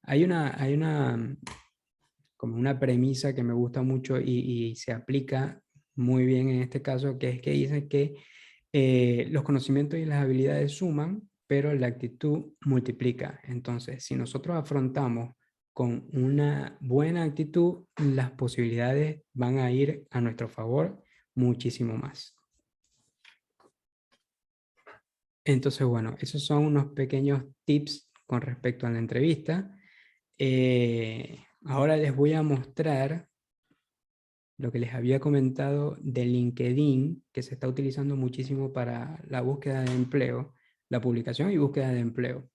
[SPEAKER 1] Hay como una premisa que me gusta mucho y se aplica muy bien en este caso, que es que dice que los conocimientos y las habilidades suman, pero la actitud multiplica. Entonces, si nosotros afrontamos con una buena actitud, las posibilidades van a ir a nuestro favor muchísimo más. Entonces, bueno, esos son unos pequeños tips con respecto a la entrevista. Ahora les voy a mostrar lo que les había comentado de LinkedIn, que se está utilizando muchísimo para la búsqueda de empleo, la publicación y búsqueda de empleo.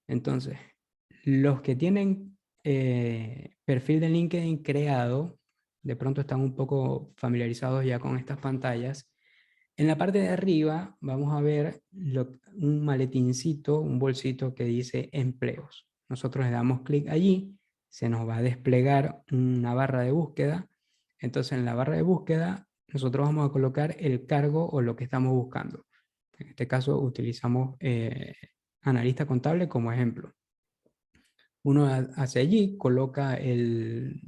[SPEAKER 1] Entonces, los que tienen perfil de LinkedIn creado, de pronto están un poco familiarizados ya con estas pantallas. En la parte de arriba vamos a ver un maletincito, un bolsito que dice empleos. Nosotros le damos clic allí, se nos va a desplegar una barra de búsqueda. Entonces en la barra de búsqueda nosotros vamos a colocar el cargo o lo que estamos buscando. En este caso utilizamos analista contable como ejemplo. Uno hacia allí coloca el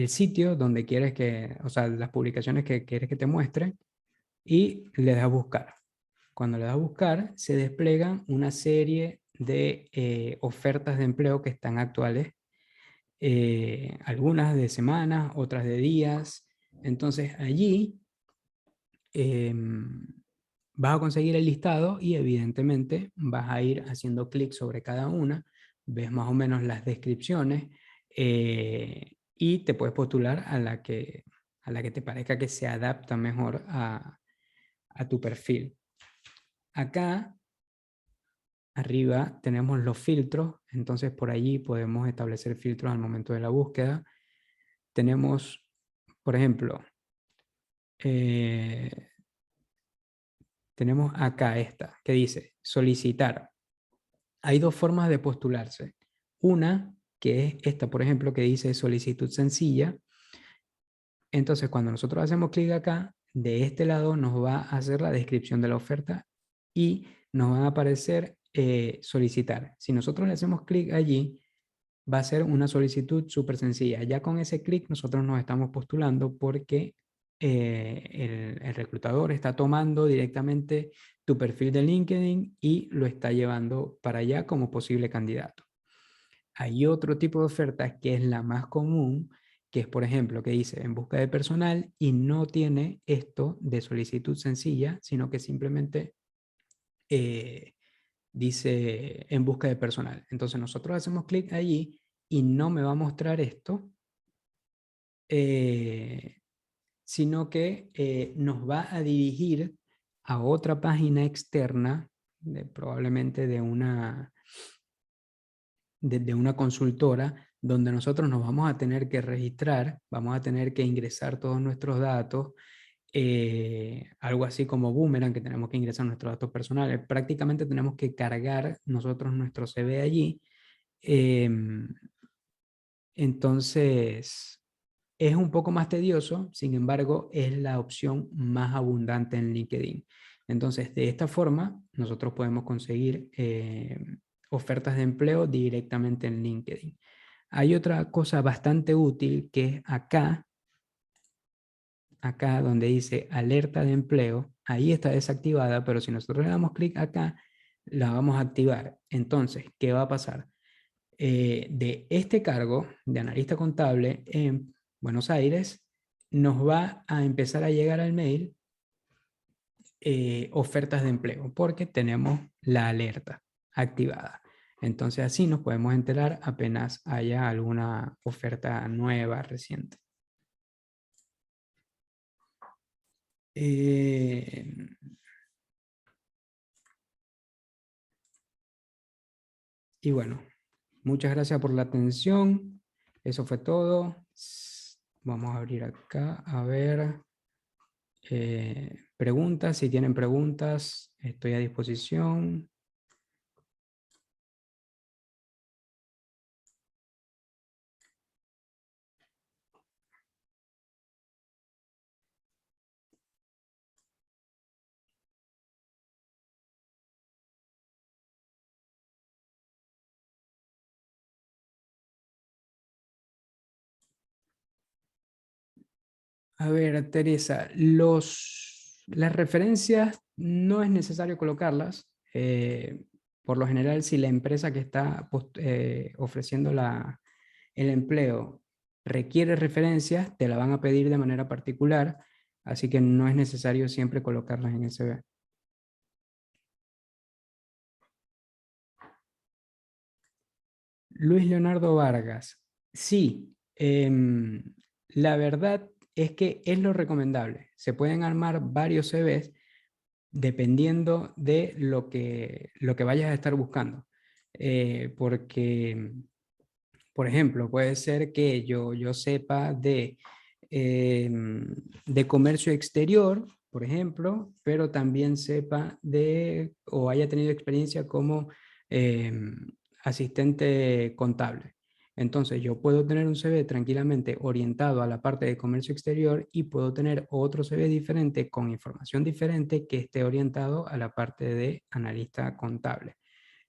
[SPEAKER 1] sitio donde quieres que, o sea, las publicaciones que quieres que te muestre y le das a buscar. Cuando le das a buscar, se desplegan una serie de ofertas de empleo que están actuales, algunas de semanas, otras de días. Entonces allí vas a conseguir el listado y evidentemente vas a ir haciendo clic sobre cada una, ves más o menos las descripciones y te puedes postular a la que te parezca que se adapta mejor a tu perfil. Acá arriba tenemos los filtros, entonces por allí podemos establecer filtros al momento de la búsqueda. Tenemos, por ejemplo, tenemos acá esta que dice solicitar. Hay dos formas de postularse. Una que es esta, por ejemplo, que dice solicitud sencilla. Entonces cuando nosotros hacemos clic acá, de este lado nos va a hacer la descripción de la oferta y nos va a aparecer solicitar. Si nosotros le hacemos clic allí, va a ser una solicitud súper sencilla. Ya con ese clic nosotros nos estamos postulando porque el reclutador está tomando directamente tu perfil de LinkedIn y lo está llevando para allá como posible candidato. Hay otro tipo de ofertas que es la más común, que es, por ejemplo, que dice en busca de personal y no tiene esto de solicitud sencilla, sino que simplemente dice en busca de personal. Entonces nosotros hacemos clic allí y no me va a mostrar esto, sino que nos va a dirigir a otra página externa, probablemente de una consultora, donde nosotros nos vamos a tener que registrar, vamos a tener que ingresar todos nuestros datos, algo así como Boomerang, que tenemos que ingresar nuestros datos personales. Prácticamente tenemos que cargar nosotros nuestro CV allí Entonces, es un poco más tedioso, sin embargo, es la opción más abundante en LinkedIn. Entonces, de esta forma, nosotros podemos conseguir ofertas de empleo directamente en LinkedIn. Hay otra cosa bastante útil que es acá donde dice alerta de empleo, ahí está desactivada, pero si nosotros le damos clic acá, la vamos a activar. Entonces, ¿qué va a pasar? De este cargo de analista contable en Buenos Aires, nos va a empezar a llegar al mail ofertas de empleo, porque tenemos la alerta activada. Entonces así nos podemos enterar apenas haya alguna oferta nueva, reciente. Y bueno, muchas gracias por la atención. Eso fue todo. Vamos a abrir acá, a ver. Preguntas, si tienen preguntas, estoy a disposición. A ver, Teresa, las referencias no es necesario colocarlas. Por lo general, si la empresa que está ofreciendo el empleo requiere referencias, te la van a pedir de manera particular, así que no es necesario siempre colocarlas en el CV. Luis Leonardo Vargas. Sí, la verdad es que es lo recomendable. Se pueden armar varios CVs dependiendo de lo que vayas a estar buscando. Porque, por ejemplo, puede ser que yo sepa de comercio exterior, por ejemplo, pero también sepa o haya tenido experiencia como asistente contable. Entonces yo puedo tener un CV tranquilamente orientado a la parte de comercio exterior y puedo tener otro CV diferente con información diferente que esté orientado a la parte de analista contable.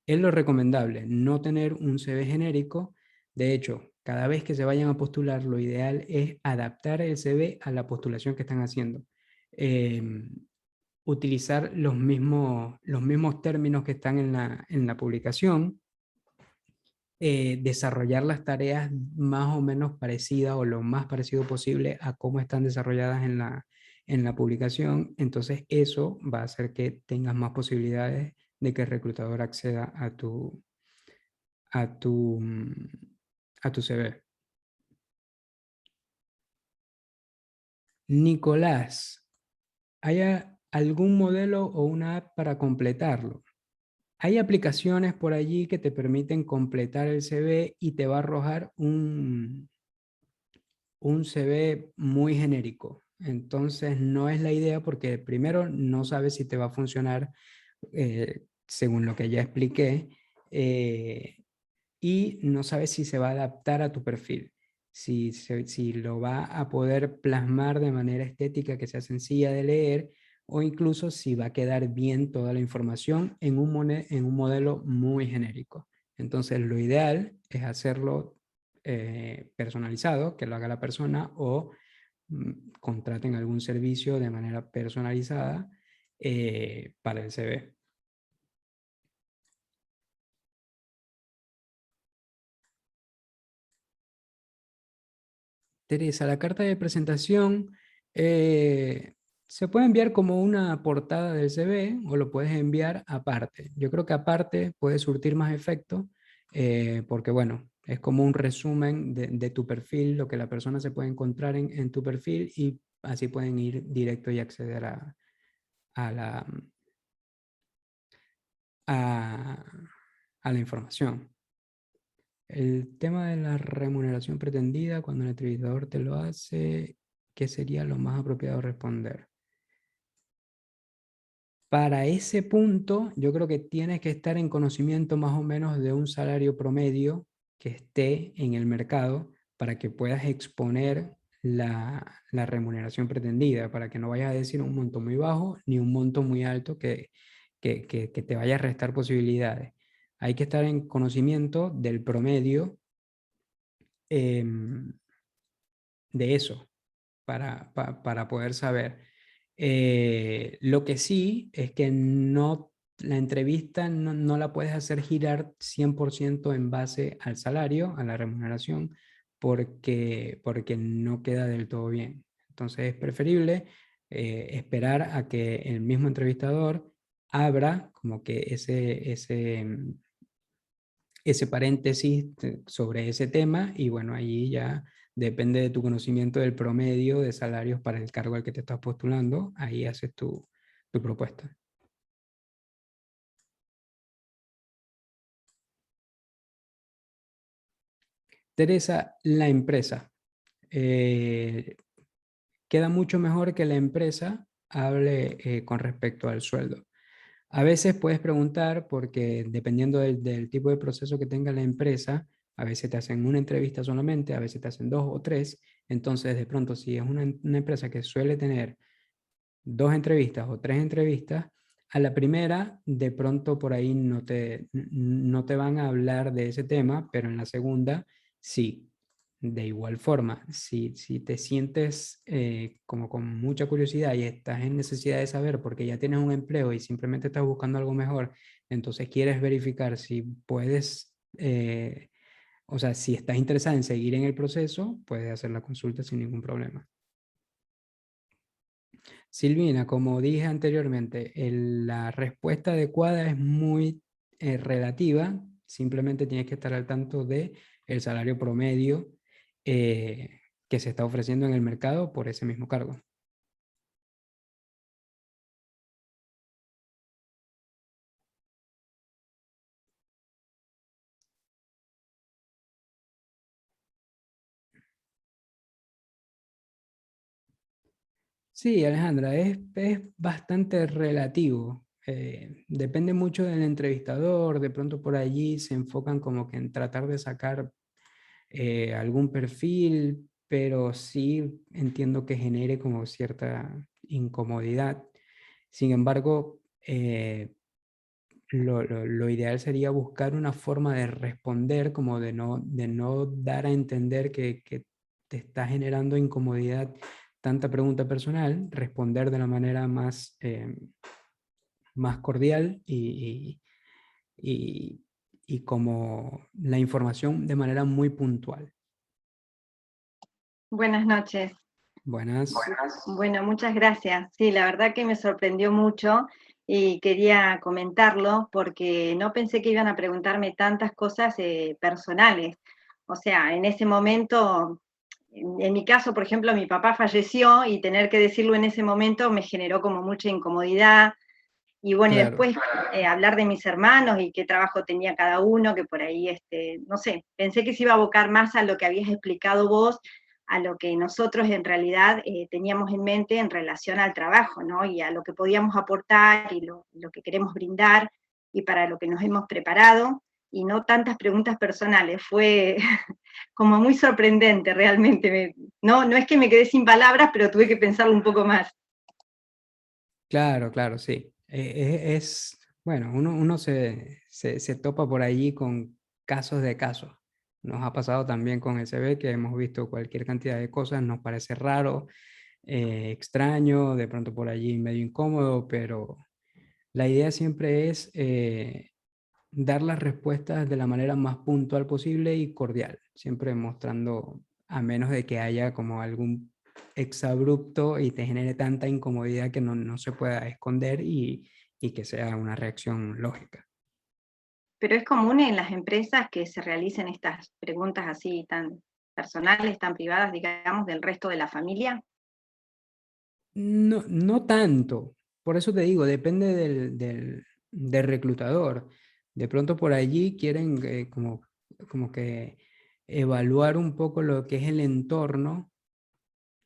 [SPEAKER 1] Es lo recomendable, no tener un CV genérico. De hecho, cada vez que se vayan a postular, lo ideal es adaptar el CV a la postulación que están haciendo. Utilizar los mismos términos que están en la publicación, desarrollar las tareas más o menos parecidas o lo más parecido posible a cómo están desarrolladas en la publicación. Entonces eso va a hacer que tengas más posibilidades de que el reclutador acceda a tu, a tu CV. Nicolás, ¿hay algún modelo o una app para completarlo? Hay aplicaciones por allí que te permiten completar el CV y te va a arrojar un CV muy genérico. Entonces no es la idea porque primero no sabes si te va a funcionar según lo que ya expliqué y no sabes si se va a adaptar a tu perfil. Si lo va a poder plasmar de manera estética que sea sencilla de leer o incluso si va a quedar bien toda la información en un modelo muy genérico. Entonces lo ideal es hacerlo personalizado, que lo haga la persona o contraten algún servicio de manera personalizada para el CV. Teresa, la carta de presentación se puede enviar como una portada del CV o lo puedes enviar aparte. Yo creo que aparte puede surtir más efecto porque, bueno, es como un resumen de tu perfil, lo que la persona se puede encontrar en tu perfil y así pueden ir directo y acceder a a, a la información. El tema de la remuneración pretendida, cuando el entrevistador te lo hace, ¿qué sería lo más apropiado responder? Para ese punto, yo creo que tienes que estar en conocimiento más o menos de un salario promedio que esté en el mercado para que puedas exponer la remuneración pretendida, para que no vayas a decir un monto muy bajo ni un monto muy alto que te vaya a restar posibilidades. Hay que estar en conocimiento del promedio em, de eso para poder saber. Lo que sí es que no, la entrevista no la puedes hacer girar 100% en base al salario, a la remuneración, porque no queda del todo bien. Entonces es preferible esperar a que el mismo entrevistador abra como que ese paréntesis sobre ese tema y bueno, allí ya depende de tu conocimiento del promedio de salarios para el cargo al que te estás postulando, ahí haces tu propuesta. Teresa, la empresa. Queda mucho mejor que la empresa hable con respecto al sueldo. A veces puedes preguntar porque dependiendo del tipo de proceso que tenga la empresa, a veces te hacen una entrevista solamente, a veces te hacen dos o tres. Entonces, de pronto, si es una empresa que suele tener dos entrevistas o tres entrevistas, a la primera, de pronto por ahí no te van a hablar de ese tema, pero en la segunda, sí. De igual forma, si te sientes como con mucha curiosidad y estás en necesidad de saber porque ya tienes un empleo y simplemente estás buscando algo mejor, entonces quieres verificar si puedes, o sea, si estás interesada en seguir en el proceso, puedes hacer la consulta sin ningún problema. Silvina, como dije anteriormente, la respuesta adecuada es muy relativa, simplemente tienes que estar al tanto de el salario promedio que se está ofreciendo en el mercado por ese mismo cargo. Sí, Alejandra, es bastante relativo. Depende mucho del entrevistador, de pronto por allí se enfocan como que en tratar de sacar algún perfil, pero sí entiendo que genere como cierta incomodidad. Sin embargo, lo ideal sería buscar una forma de responder, como de no dar a entender que te está generando incomodidad tanta pregunta personal, responder de la manera más cordial y, y como la información de manera muy puntual.
[SPEAKER 4] Buenas noches.
[SPEAKER 1] Buenas.
[SPEAKER 4] Bueno, muchas gracias. Sí, la verdad que me sorprendió mucho y quería comentarlo porque no pensé que iban a preguntarme tantas cosas personales. O sea, en ese momento, en mi caso, por ejemplo, mi papá falleció y tener que decirlo en ese momento me generó como mucha incomodidad. Y bueno, y
[SPEAKER 1] Claro.
[SPEAKER 4] después hablar de mis hermanos y qué trabajo tenía cada uno, que por ahí, no sé, pensé que se iba a abocar más a lo que habías explicado vos, a lo que nosotros en realidad teníamos en mente en relación al trabajo, ¿no? Y a lo que podíamos aportar y lo que queremos brindar y para lo que nos hemos preparado, y no tantas preguntas personales. Fue como muy sorprendente realmente. No es que me quedé sin palabras, pero tuve que pensarlo un poco más.
[SPEAKER 1] Claro, claro, sí. Bueno, uno se topa por allí con casos de casos. Nos ha pasado también con el CB que hemos visto cualquier cantidad de cosas, nos parece raro, extraño, de pronto por allí medio incómodo, pero la idea siempre es dar las respuestas de la manera más puntual posible y cordial, siempre mostrando, a menos de que haya como algún exabrupto y te genere tanta incomodidad que no se pueda esconder y que sea una reacción lógica.
[SPEAKER 4] Pero es común en las empresas que se realicen estas preguntas así tan personales, tan privadas, digamos, del resto de la familia.
[SPEAKER 1] No, no tanto, por eso te digo, depende del reclutador. De pronto por allí quieren como que evaluar un poco lo que es el entorno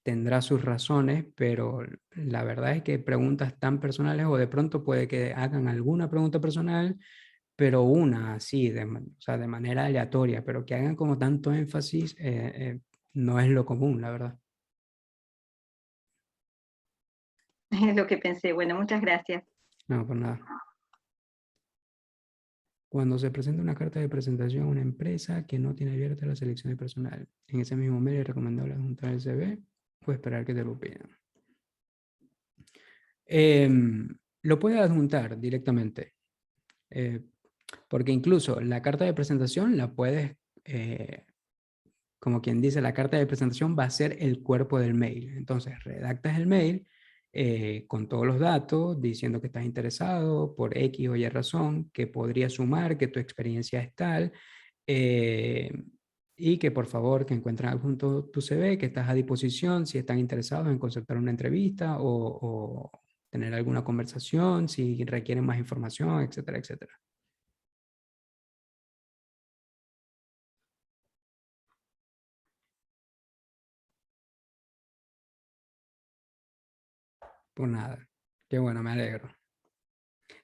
[SPEAKER 1] tendrá sus razones, pero la verdad es que preguntas tan personales, o de pronto puede que hagan alguna pregunta personal, pero una así, o sea, de manera aleatoria, pero que hagan como tanto énfasis, no es lo común, la verdad.
[SPEAKER 4] Es lo que pensé. Bueno, muchas gracias.
[SPEAKER 1] No, por nada. Cuando se presenta una carta de presentación a una empresa que no tiene abierta la selección de personal, en ese mismo mail es recomendable adjuntar el CV o esperar que te lo pidan. Lo puedes adjuntar directamente, porque incluso la carta de presentación la puedes, como quien dice, la carta de presentación va a ser el cuerpo del mail. Entonces, redactas el mail con todos los datos, diciendo que estás interesado por X o Y razón, que podría sumar, que tu experiencia es tal, y que por favor que encuentren adjunto tu CV, que estás a disposición si están interesados en concertar una entrevista o tener alguna conversación, si requieren más información, etcétera, etcétera. Por nada. Qué bueno, me alegro.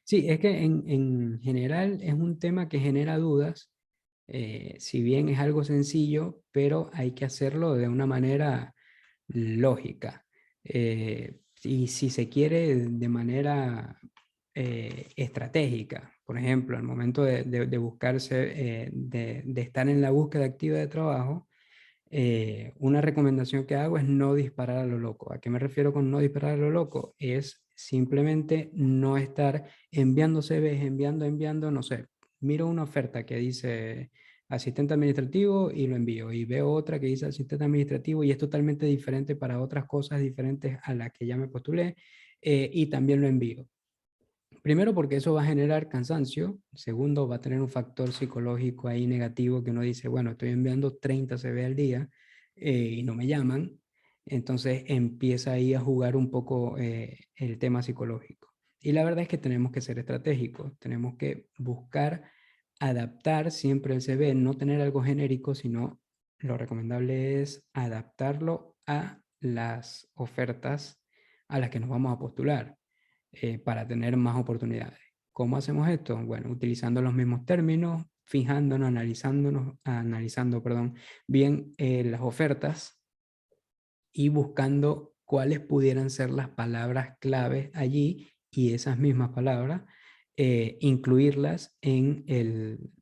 [SPEAKER 1] Sí, es que en general es un tema que genera dudas, si bien es algo sencillo, pero hay que hacerlo de una manera lógica. Y si se quiere de manera estratégica, por ejemplo, al momento de buscarse, de estar en la búsqueda activa de trabajo, una recomendación que hago es no disparar a lo loco. ¿A qué me refiero con no disparar a lo loco? Es simplemente no estar enviando CVs, enviando, no sé, miro una oferta que dice asistente administrativo y lo envío, y veo otra que dice asistente administrativo y es totalmente diferente para otras cosas diferentes a las que ya me postulé, y también lo envío. Primero porque eso va a generar cansancio. Segundo, va a tener un factor psicológico ahí negativo que uno dice, bueno, estoy enviando 30 CV al día y no me llaman. Entonces empieza ahí a jugar un poco el tema psicológico. Y la verdad es que tenemos que ser estratégicos. Tenemos que buscar adaptar siempre el CV, no tener algo genérico, sino lo recomendable es adaptarlo a las ofertas a las que nos vamos a postular, para tener más oportunidades. ¿Cómo hacemos esto? Bueno, utilizando los mismos términos, fijándonos, analizando, perdón, bien las ofertas y buscando cuáles pudieran ser las palabras claves allí y esas mismas palabras incluirlas en el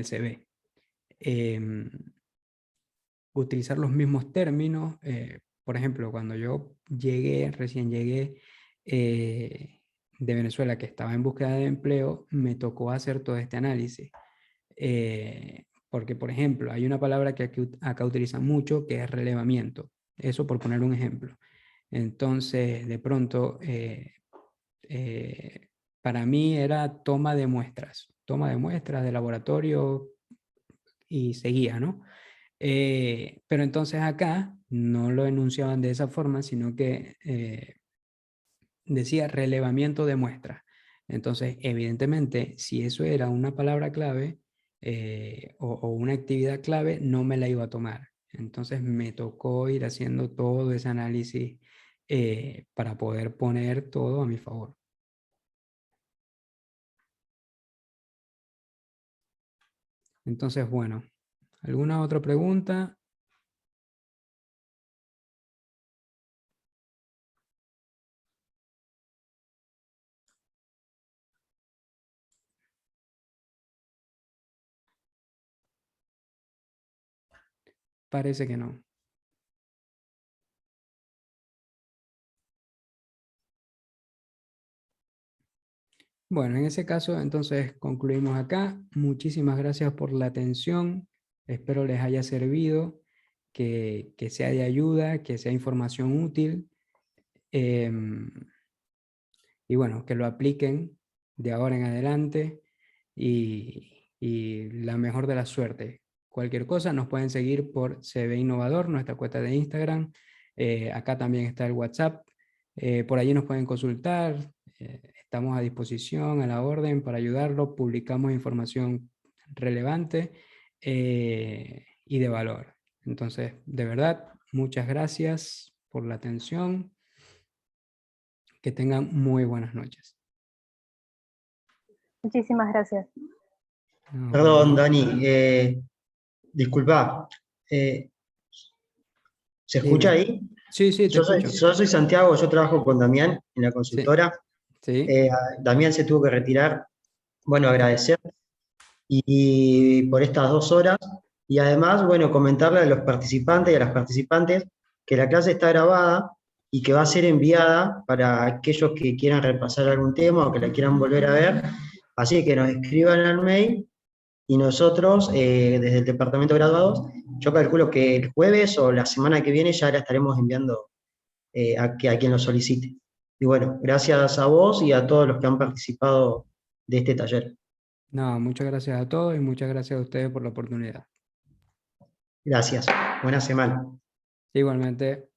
[SPEAKER 1] CV. Utilizar los mismos términos. Por ejemplo, cuando yo recién llegué de Venezuela, que estaba en búsqueda de empleo, me tocó hacer todo este análisis. Porque, por ejemplo, hay una palabra que acá utilizan mucho, que es relevamiento. Eso por poner un ejemplo. Entonces, de pronto, para mí era toma de muestras de laboratorio y seguía, ¿no? Pero entonces acá no lo enunciaban de esa forma, sino que decía relevamiento de muestras. Entonces, evidentemente, si eso era una palabra clave o una actividad clave, no me la iba a tomar. Entonces me tocó ir haciendo todo ese análisis para poder poner todo a mi favor. Entonces, bueno, ¿alguna otra pregunta? Parece que no. Bueno, en ese caso, entonces concluimos acá. Muchísimas gracias por la atención. Espero les haya servido, que sea de ayuda, que sea información útil. Y bueno, que lo apliquen de ahora en adelante y la mejor de la suerte. Cualquier cosa nos pueden seguir por CV Innovador, nuestra cuenta de Instagram. Acá también está el WhatsApp. Por allí nos pueden consultar. Estamos a disposición, a la orden para ayudarlo. Publicamos información relevante y de valor. Entonces, de verdad, muchas gracias por la atención. Que tengan muy buenas noches.
[SPEAKER 5] Muchísimas gracias.
[SPEAKER 1] No,
[SPEAKER 6] Perdón, Dani, disculpa. ¿Se escucha
[SPEAKER 1] dime.
[SPEAKER 6] ahí?
[SPEAKER 1] Sí, sí, te escucho.
[SPEAKER 6] Yo soy Santiago, yo trabajo con Damián en la consultora.
[SPEAKER 1] Sí,
[SPEAKER 6] Damián se tuvo que retirar. Bueno, agradecer y por estas 2 horas. Y además, bueno, comentarle a los participantes y a las participantes que la clase está grabada y que va a ser enviada para aquellos que quieran repasar algún tema o que la quieran volver a ver. Así que nos escriban al mail y nosotros, desde el departamento de graduados, yo calculo que el jueves o la semana que viene ya la estaremos enviando a quien lo solicite. Y bueno, gracias a vos y a todos los que han participado de este taller.
[SPEAKER 1] no, muchas gracias a todos y muchas gracias a ustedes por la oportunidad.
[SPEAKER 6] Gracias. Buena semana.
[SPEAKER 1] Igualmente.